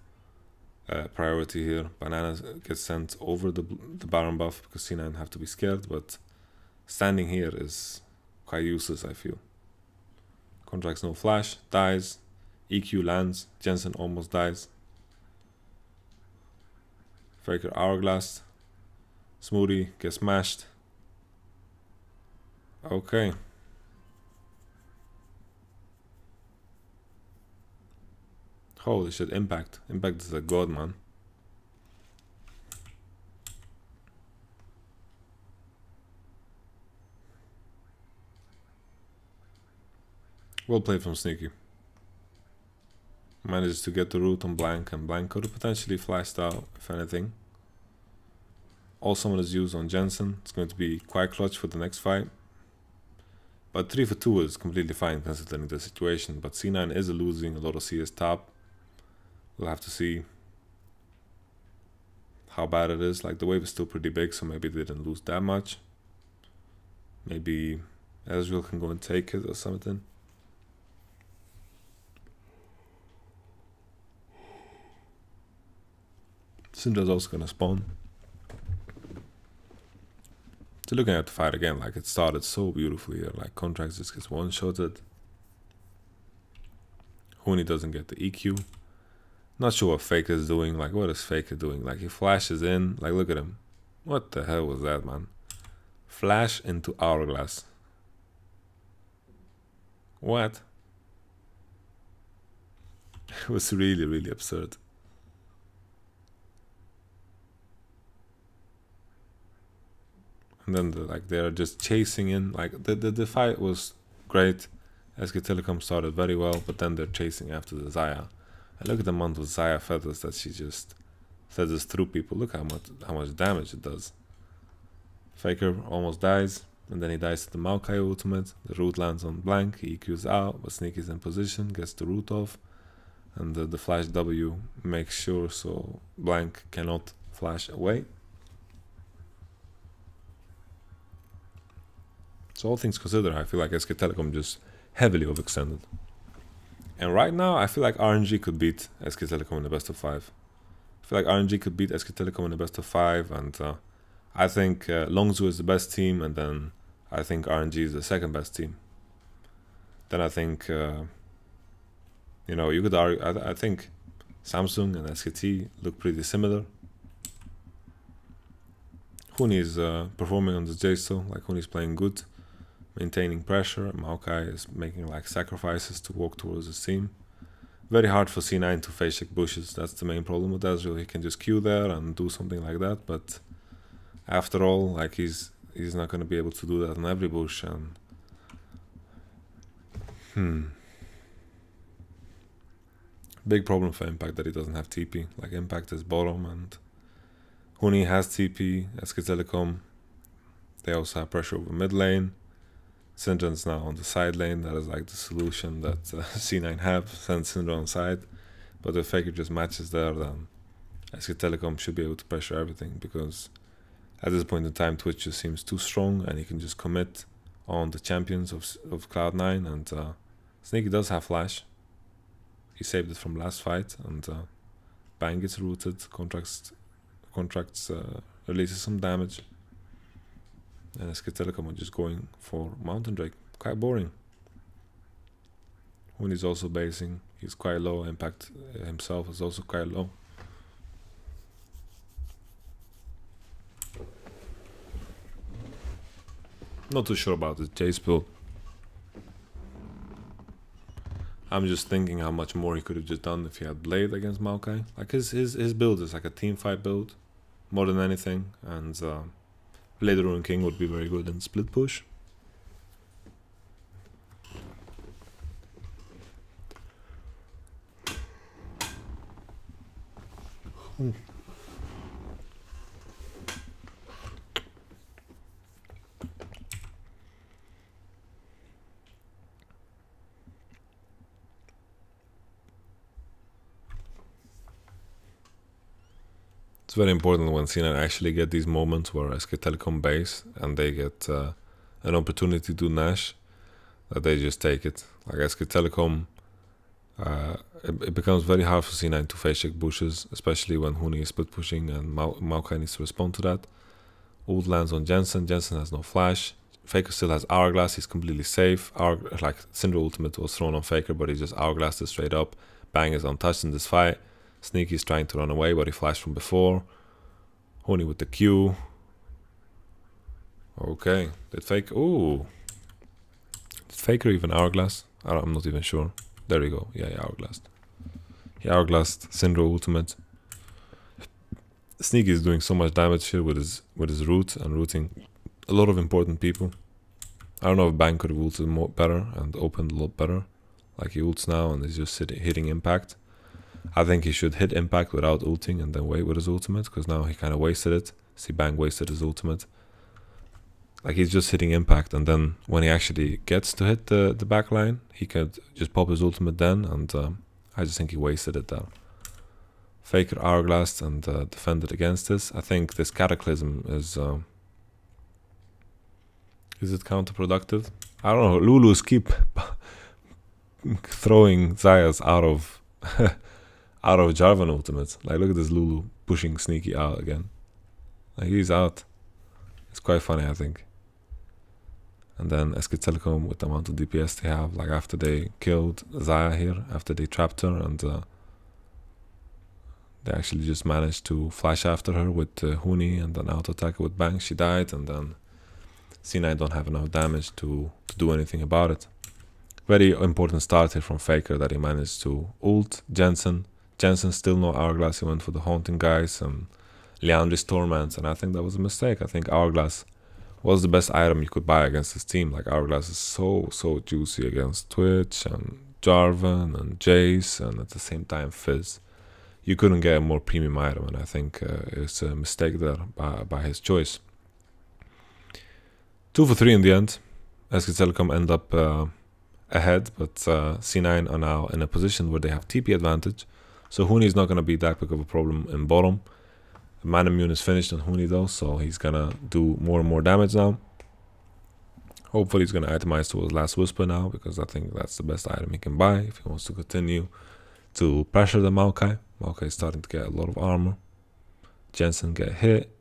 A: priority here. Banana gets sent over the Baron buff because C9 have to be scared, but standing here is quite useless, I feel. Contracts no flash, dies, EQ lands, Jensen almost dies. Faker Hourglass, Smoothie gets smashed. Okay. Holy shit, Impact. Impact is a god, man. Well played from Sneaky. Manages to get the root on Blank, and Blank could have potentially flashed out, if anything. All summon is used on Jensen. It's going to be quite clutch for the next fight. But 3 for 2 is completely fine considering the situation. But C9 is losing a lot of CS top. We'll have to see how bad it is. Like, the wave is still pretty big, so maybe they didn't lose that much. Maybe Ezreal can go and take it or something. Syndra's also gonna spawn. So looking at the fight again, like, it started so beautifully. Like, Contracts just gets one-shotted. Huni doesn't get the EQ. Not sure what Faker is doing. Like, what is Faker doing? Like, he flashes in. Like, look at him. What the hell was that, man? Flash into Hourglass. What? It was really, really absurd. And then like they're just chasing in. Like the fight was great. SK Telecom started very well, but then they're chasing after the Xayah. And look at the amount of Xayah feathers that she just feathers through people. Look how much damage it does. Faker almost dies, and then he dies to the Maokai ultimate. The root lands on Blank. He EQs out, but Sneaky's in position, gets the root off, and the flash W makes sure so Blank cannot flash away. So all things considered, I feel like SK Telecom just heavily overextended. And right now, I feel like RNG could beat SK Telecom in the best of 5. I feel like RNG could beat SK Telecom in the best of 5, and I think Longzhu is the best team, and then I think RNG is the second best team. Then I think, you know, you could argue, I think Samsung and SKT look pretty similar. Huni is performing on the J-Still, like Huni's playing good, maintaining pressure. Maokai is making like sacrifices to walk towards his team. Very hard for C9 to face check bushes. That's the main problem with Ezreal. He can just queue there and do something like that, but after all, like he's not going to be able to do that on every bush. And big problem for Impact that he doesn't have TP. Like, Impact is bottom, and Huni has TP. SK Telecom, they also have pressure over mid lane. Syndra's now on the side lane. That is like the solution that C9 have. Send Syndra on side. But if Faker just matches there, then SK Telecom should be able to pressure everything, because at this point in time, Twitch just seems too strong, and he can just commit on the champions of Cloud9. And Sneaky does have flash. He saved it from last fight, and Bang gets rooted. Contracts releases some damage, and SK Telecom are just going for Mountain Drake. Quite boring. When he's also basing, he's quite low. Impact himself is also quite low. Not too sure about the chase build. I'm just thinking how much more he could have just done if he had Blade against Maokai. Like, his build is like a team fight build more than anything, and Blade Ruin King would be very good in split push. It's very important when C9 actually get these moments where SK Telecom base and they get an opportunity to do Nash, that they just take it. Like SK Telecom, it becomes very hard for C9 to face check bushes, especially when Huni is split pushing and Maokai needs to respond to that. Ult lands on Jensen. Jensen has no flash. Faker still has Hourglass. He's completely safe. Like, Syndra ultimate was thrown on Faker, but he just Hourglassed it straight up. Bang is untouched in this fight. Sneaky is trying to run away, but he flashed from before. Huni with the Q. Okay. Did Faker... Ooh. Did Faker even Hourglass? I'm not even sure. There we go. Yeah, Hourglassed. He hourglassed Syndra ultimate. Sneaky is doing so much damage here with his root and rooting a lot of important people. I don't know if Bang could have ulted more better and opened a lot better. Like he ults now and is just hitting impact. I think he should hit impact without ulting and then wait with his ultimate, because now he kind of wasted it. See, Bang wasted his ultimate. Like he's just hitting impact, and then when he actually gets to hit the backline, he could just pop his ultimate then, and I just think he wasted it there. Faker hourglassed and defended against this. I think this Cataclysm is it counterproductive? I don't know. Lulu's keep throwing Zaya's out of out of Jarvan ultimates. Like look at this Lulu pushing Sneaky out again. Like he's out. It's quite funny, I think. And then SK Telecom with the amount of DPS they have, like after they killed Zaya here, after they trapped her, and they actually just managed to flash after her with Huni and then auto attack with Bang. She died, and then C9 don't have enough damage to do anything about it. Very important start here from Faker that he managed to ult Jensen. Jensen still no hourglass. He went for the Haunting guys and Leandry's Torments, and I think that was a mistake. I think hourglass was the best item you could buy against this team. Like hourglass is so juicy against Twitch and Jarvan and Jace, and at the same time Fizz. You couldn't get a more premium item, and I think it's a mistake there by his choice. 2 for 3 in the end. SK Telecom end up ahead, but C9 are now in a position where they have TP advantage, so Huni is not going to be that big of a problem in bottom. Man immune is finished on Huni though, so he's gonna do more and more damage now. Hopefully he's gonna itemize towards Last Whisper now, because I think that's the best item he can buy if he wants to continue to pressure the Maokai. Maokai is starting to get a lot of armor. Jensen get hit.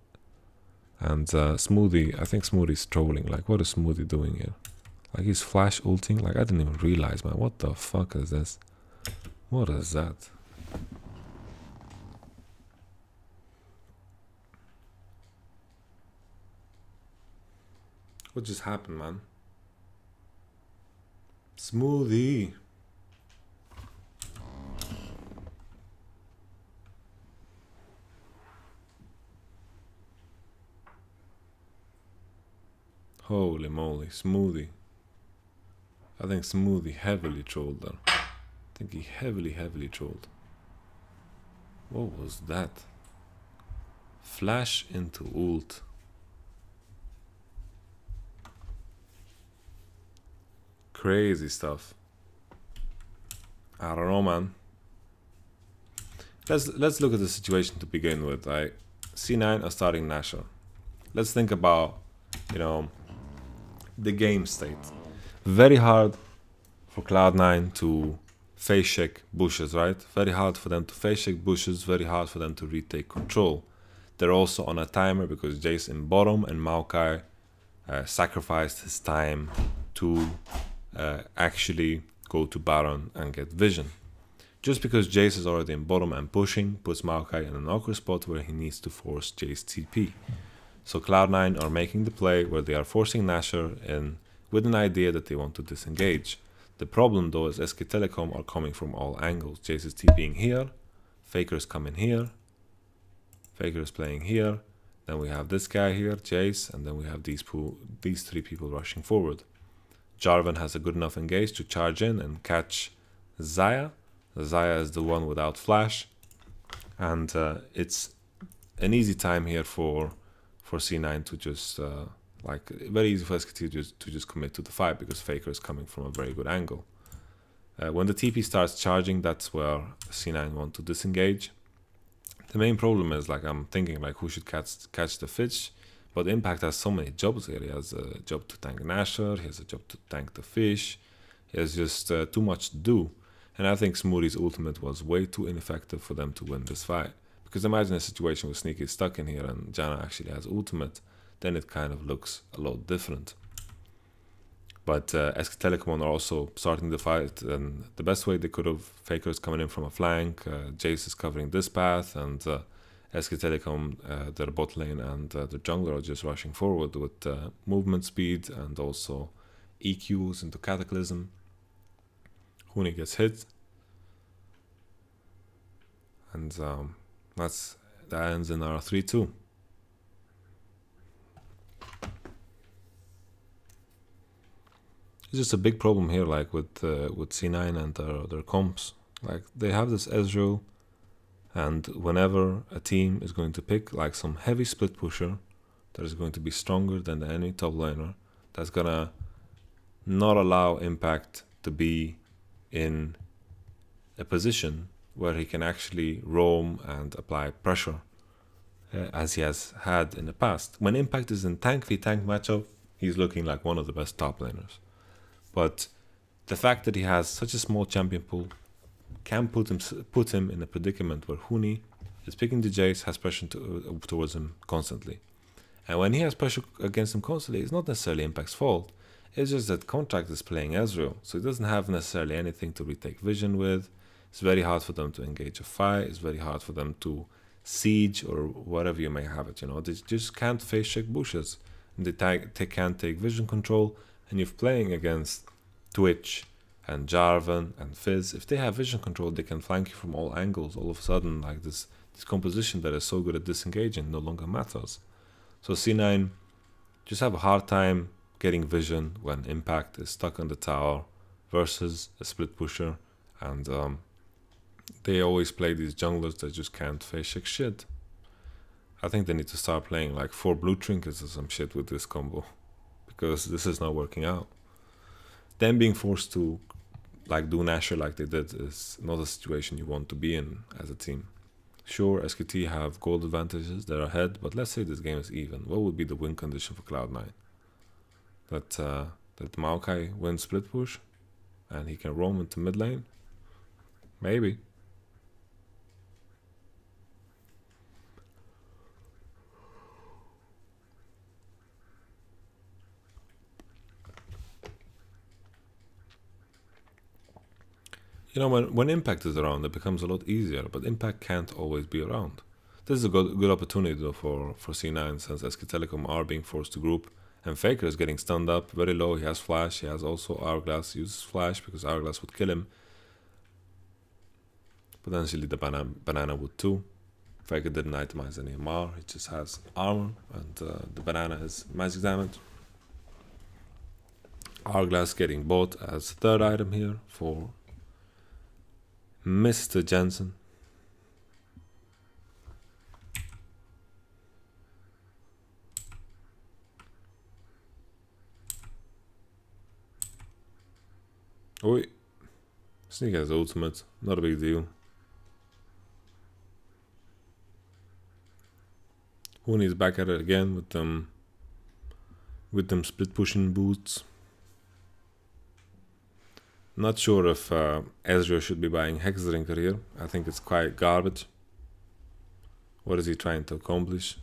A: And Smoothie, I think Smoothie's trolling. Like, what is Smoothie doing here? Like, he's flash ulting. Like, I didn't even realize, man. What the fuck is this? What is that? What just happened, man? Smoothie. Holy moly, Smoothie. I think Smoothie heavily trolled there. I think he heavily trolled. What was that? Flash into ult. Crazy stuff. I don't know, man. Let's look at the situation to begin with. Like, C9 are starting Nashor. Let's think about, you know, the game state. Very hard for Cloud9 to face check bushes, right? Very hard for them to face check bushes, very hard for them to retake control. They're also on a timer because Jace in bottom and Maokai sacrificed his time to actually go to Baron and get vision. Just because Jace is already in bottom and pushing puts Maokai in an awkward spot where he needs to force Jace TP. So Cloud9 are making the play where they are forcing Nashor in with an idea that they want to disengage. The problem though is SK Telecom are coming from all angles. Jace is TPing here, Faker is coming here, Faker is playing here, then we have this guy here, Jace, and then we have these three people rushing forward. Jarvan has a good enough engage to charge in and catch Zaya. Zaya is the one without flash, and it's an easy time here for C9 to just like very easy for SKT to just commit to the fight because Faker is coming from a very good angle. When the TP starts charging, that's where C9 want to disengage. The main problem is, like, I'm thinking like who should catch the fish, but Impact has so many jobs here. He has a job to tank Nashor, he has a job to tank the fish, he has just too much to do. And I think Smoothie's ultimate was way too ineffective for them to win this fight. Because imagine a situation where Sneaky is stuck in here and Janna actually has ultimate, then it kind of looks a lot different. But SK Telecom are also starting the fight, and the best way they could have, Faker is coming in from a flank, Jace is covering this path, and SK Telecom, their bot lane and the jungler are just rushing forward with movement speed and also EQs into Cataclysm. Huni gets hit. And that ends in our 3-2. It's just a big problem here, like with C9 and their comps. Like they have this Ezreal, and whenever a team is going to pick like some heavy split pusher that is going to be stronger than the enemy top laner, that's gonna not allow Impact to be in a position where he can actually roam and apply pressure as he has had in the past. When Impact is in tank v tank matchup, he's looking like one of the best top laners. But the fact that he has such a small champion pool can put him in a predicament where Huni is picking the Jace, has pressure towards him constantly. And when he has pressure against him constantly, it's not necessarily Impact's fault. It's just that Contract is playing Ezreal, so he doesn't have necessarily anything to retake vision with. It's very hard for them to engage a fight. It's very hard for them to siege or whatever you may have it. You know, they just can't face check bushes. And they can't take vision control. And you're playing against Twitch and Jarvan and Fizz. If they have vision control, they can flank you from all angles. All of a sudden, like this composition that is so good at disengaging no longer matters. So C9 just have a hard time getting vision when Impact is stuck on the tower versus a split pusher. And they always play these junglers that just can't face check shit. I think they need to start playing like 4 blue trinkets or some shit with this combo, because this is not working out. Them being forced to like do Nashor like they did is not a situation you want to be in as a team. Sure, SKT have gold advantages, they're ahead, but let's say this game is even. What would be the win condition for Cloud9? That Maokai wins split push and he can roam into mid lane? Maybe. You know, when Impact is around, it becomes a lot easier, but Impact can't always be around. This is a good opportunity though for C9, since SK Telecom are being forced to group, and Faker is getting stunned up very low. He has flash, he has also Hourglass, uses flash because Hourglass would kill him. Potentially the banana would too. Faker didn't itemize any MR, he just has armor, and the banana is magic damage. Hourglass getting bought as third item here for Mr. Jensen. Oi. Sneak has ultimate, not a big deal. Huni is back at it again with them split pushing boots. Not sure if Ezreal should be buying Hex Drinker here. I think it's quite garbage. What is he trying to accomplish?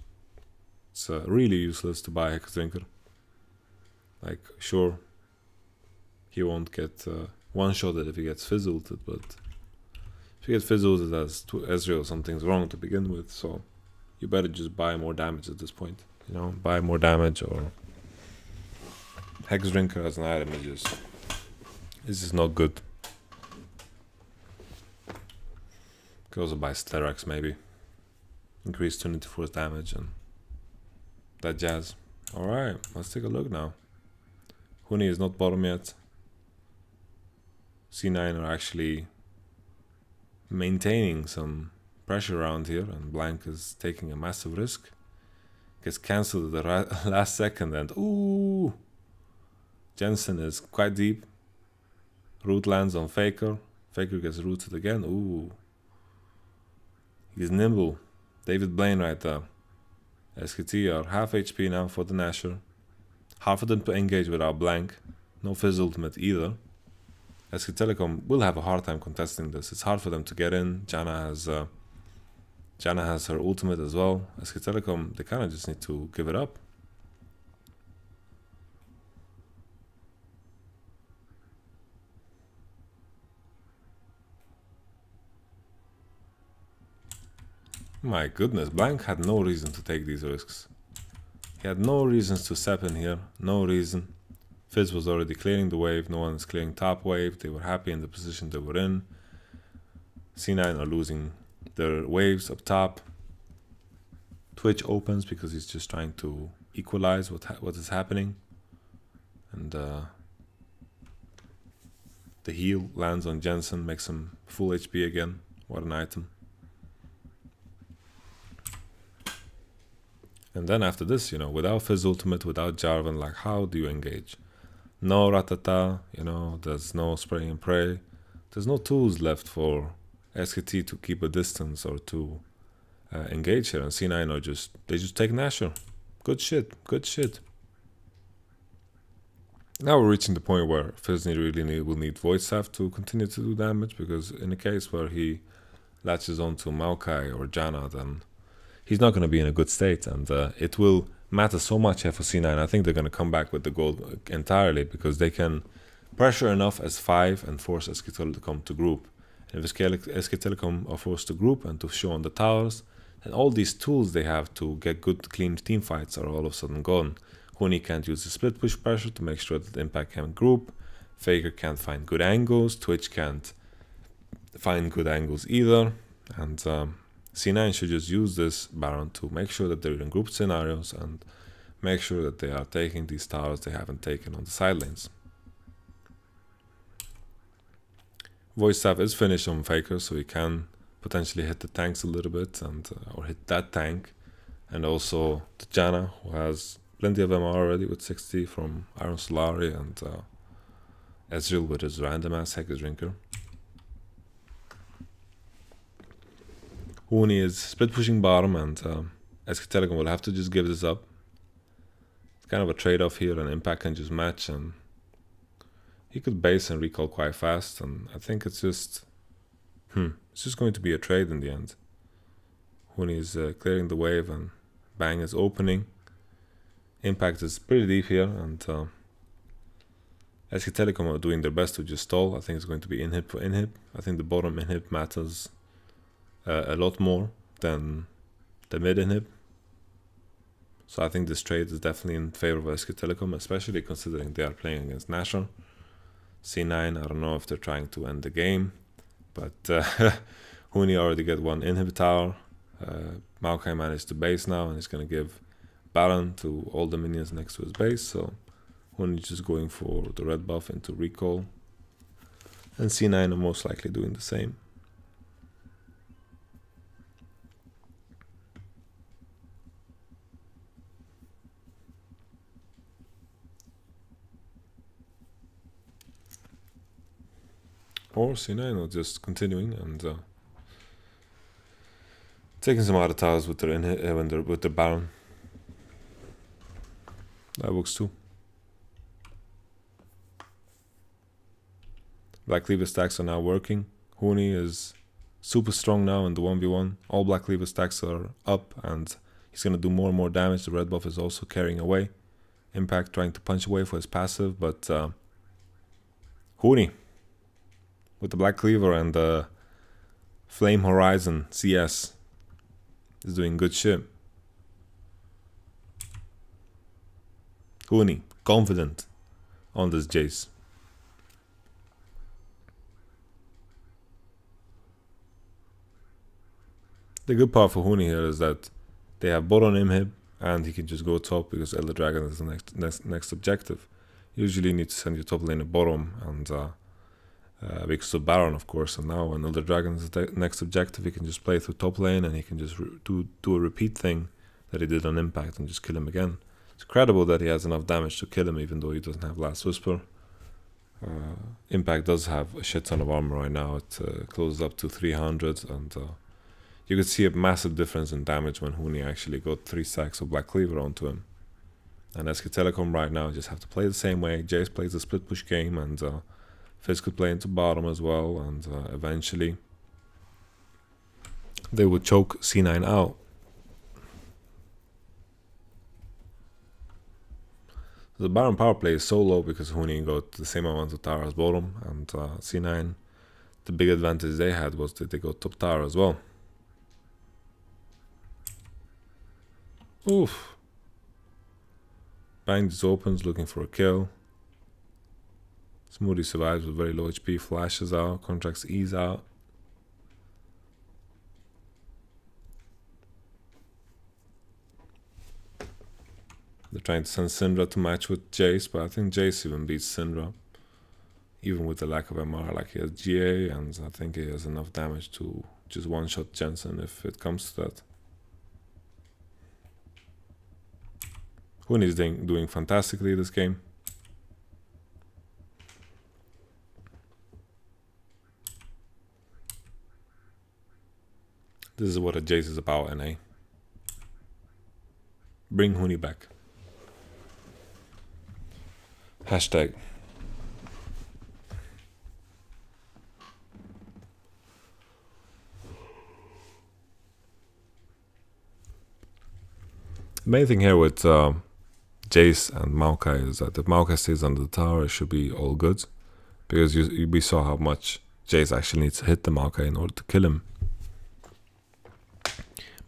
A: It's really useless to buy Hex Drinker. Like, sure, he won't get one-shotted if he gets fizzled, but if he gets fizzled, as Ezreal, something's wrong to begin with, so you better just buy more damage at this point. You know, buy more damage, or Hex Drinker as an item is just not good. Could also buy Sterak's maybe. Increase 20 to force damage and that jazz. Alright, let's take a look now. Huni is not bottom yet. C9 are actually maintaining some pressure around here, and Blank is taking a massive risk. Gets cancelled at the last second, and ooh! Jensen is quite deep. Root lands on Faker. Faker gets rooted again. Ooh. He's nimble. David Blaine right there. SKT are half HP now for the Nashor. Hard for them to engage without Blank. No Fizz ultimate either. SK Telecom will have a hard time contesting this. It's hard for them to get in. Janna has her ultimate as well. SK Telecom, they kind of just need to give it up. My goodness, Blank had no reason to take these risks. He had no reasons to step in here, no reason. Fizz was already clearing the wave, no one is clearing top wave, they were happy in the position they were in. C9 are losing their waves up top. Twitch opens because he's just trying to equalize what is happening. And the heal lands on Jensen, makes him full HP again. What an item. And then after this, you know, without Fizz ultimate, without Jarvan, like, how do you engage? No Ratata, you know, there's no spray and pray. There's no tools left for SKT to keep a distance or to engage here. And C9 are they just take Nashor. Good shit, good shit. Now we're reaching the point where Fizz will need Void Staff to continue to do damage, because in a case where he latches onto Maokai or Janna, then he's not going to be in a good state, and it will matter so much here for C9. I think they're going to come back with the gold entirely, because they can pressure enough as 5 and force SK Telecom to group. And if SK Telecom are forced to group and to show on the towers, then all these tools they have to get good, clean team fights are all of a sudden gone. Huni can't use the split push pressure to make sure that Impact can group. Faker can't find good angles. Twitch can't find good angles either. And C9 should just use this Baron to make sure that they're in group scenarios and make sure that they are taking these towers they haven't taken on the side lanes. Voice Staff is finished on Faker, so he can potentially hit the tanks a little bit, and or hit that tank. And also the Janna, who has plenty of MR already with 60 from Iron Solari, and Ezreal with his random ass Hex Drinker. Huni is split pushing bottom, and SK Telecom will have to just give this up. It's kind of a trade-off here, and Impact can just match, and he could base and recall quite fast, and I think it's just going to be a trade in the end. Huni is clearing the wave, and Bang is opening. Impact is pretty deep here, and SK Telecom are doing their best to just stall. I think it's going to be inhib for inhib. I think the bottom inhib matters a lot more than the mid inhib. So I think this trade is definitely in favor of SK Telecom, especially considering they are playing against Nashor. C9, I don't know if they're trying to end the game, but Huni already get one inhib tower. Maokai managed to base now, and he's going to give Baron to all the minions next to his base, so Huni just going for the red buff into recall, and C9 are most likely doing the same. Or C9 are just continuing and taking some other towers with their with the Baron. That works too. Black Cleaver stacks are now working. Huni is super strong now in the 1v1. All Black Cleaver stacks are up, and he's going to do more and more damage. The red buff is also carrying away. Impact trying to punch away for his passive, but Huni with the Black Cleaver and the Flame Horizon CS is doing good shit. Huni, confident on this Jace. The good part for Huni here is that they have bot on inhib, and he can just go top because Elder Dragon is the next objective. Usually you need to send your top lane to bottom, and because of Baron, of course, and now when Elder Dragon is the next objective, he can just play through top lane, and he can just do a repeat thing that he did on Impact and just kill him again. It's incredible that he has enough damage to kill him, even though he doesn't have Last Whisper. Impact does have a shit ton of armor right now. It closes up to 300, and you could see a massive difference in damage when Huni actually got 3 stacks of Black Cleaver onto him. And SK Telecom right now just have to play the same way. Jace plays the split push game, and Fizz could play into bottom as well, and eventually they would choke C9 out. The Baron power play is so low because Huni got the same amount of tower as bottom, and C9, the big advantage they had was that they got top tower as well. Oof. Bang just opens looking for a kill. Smoothie survives with very low HP, flashes out, contracts ease out. They're trying to send Syndra to match with Jace, but I think Jace even beats Syndra. Even with the lack of MR, like he has GA, and I think he has enough damage to just one-shot Jensen if it comes to that. Huni is doing fantastically this game. This is what a Jace is about, NA. Bring Huni back. Hashtag. The main thing here with Jace and Maokai is that if Maokai stays under the tower, it should be all good. Because we saw how much Jace actually needs to hit the Maokai in order to kill him.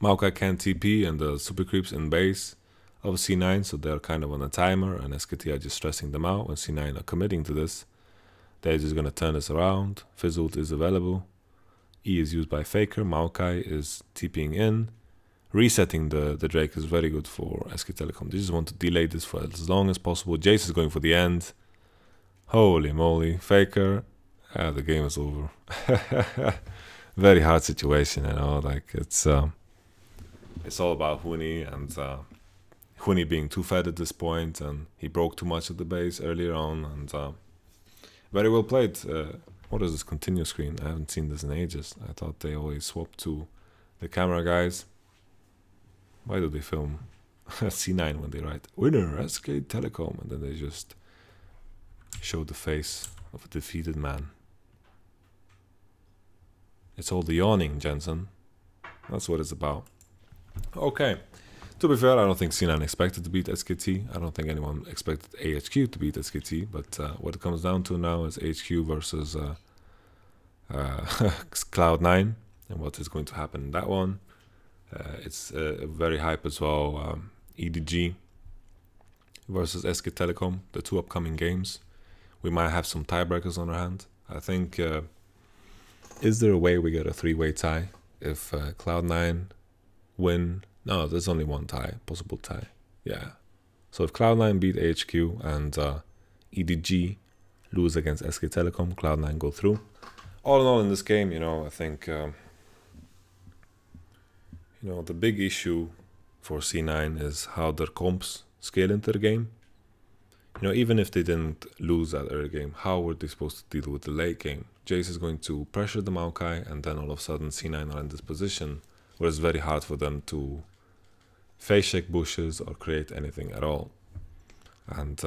A: Maokai can't TP and the super creeps in base of C9, so they're kind of on a timer, and SKT are just stressing them out. When C9 are committing to this, they're just going to turn this around. Fizzult is available. E is used by Faker. Maokai is TPing in. Resetting the Drake is very good for SK Telecom. They just want to delay this for as long as possible. Jace is going for the end. Holy moly. Faker. The game is over. Very hard situation, you know. Like it's all about Huni, and Huni being too fed at this point, and he broke too much at the base earlier on, and very well played. What is this continue screen? I haven't seen this in ages. I thought they always swapped to the camera guys. Why do they film C9 when they write winner SK Telecom, and then they just show the face of a defeated man? It's all the yawning, Jensen. That's what it's about. Okay. To be fair, I don't think C9 expected to beat SKT. I don't think anyone expected AHQ to beat SKT. But what it comes down to now is HQ versus Cloud9, and what is going to happen in that one. It's very hype as well. EDG versus SK Telecom, the two upcoming games. We might have some tiebreakers on our hand. I think, is there a way we get a three-way tie? If Cloud9 win, no, there's only one tie, possible tie. Yeah. So if Cloud9 beat HQ and EDG lose against SK Telecom, Cloud9 go through. All in all, in this game, you know, I think you know, the big issue for C9 is how their comps scale into the game. You know, even if they didn't lose that early game, how were they supposed to deal with the late game? Jace is going to pressure the Maokai, and then all of a sudden C9 are in this position where it's very hard for them to face check bushes or create anything at all. And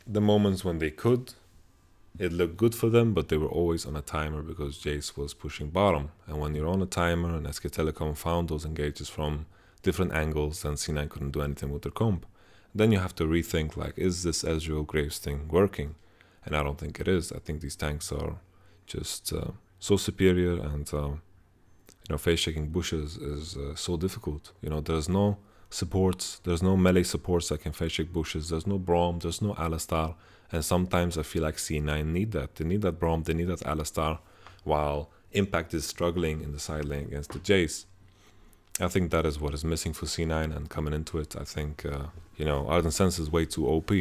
A: the moments when they could, it looked good for them, but they were always on a timer because Jace was pushing bottom. And when you're on a timer and SK Telecom found those engages from different angles, then C9 couldn't do anything with their comp. Then you have to rethink, like, is this Ezreal Graves thing working? And I don't think it is. I think these tanks are just so superior, and you know, face checking bushes is so difficult. You know, there's no supports, there's no melee supports that can face check bushes, there's no Braum, there's no Alistar. And sometimes I feel like C9 need that. They need that Braum, they need that Alistar, while Impact is struggling in the side lane against the Jace. I think that is what is missing for C9, and coming into it, I think, you know, Ardent Sense is way too OP.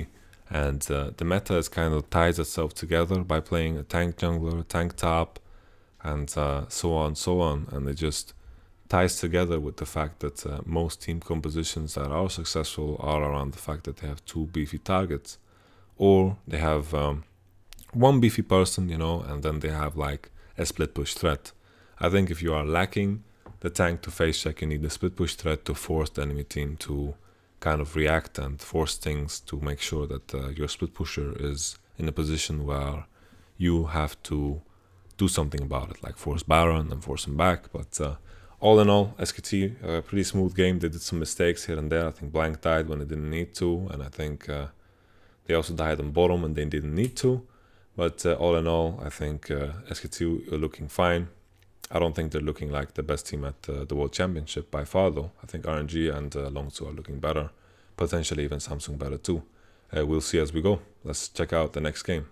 A: And the meta is kind of ties itself together by playing a tank jungler, tank top, and so on, and it just ties together with the fact that most team compositions that are successful are around the fact that they have two beefy targets. Or they have one beefy person, you know, and then they have like a split push threat. I think if you are lacking the tank to face check, you need the split push threat to force the enemy team to kind of react and force things to make sure that your split pusher is in a position where you have to do something about it, like force Baron and force him back. But all in all, SKT, a pretty smooth game. They did some mistakes here and there. I think Blank died when they didn't need to, and I think they also died on bottom and they didn't need to. But all in all, I think SKT are looking fine. I don't think they're looking like the best team at the World Championship by far, though. I think RNG and Longzhu are looking better. Potentially even Samsung better too. We'll see as we go. Let's check out the next game.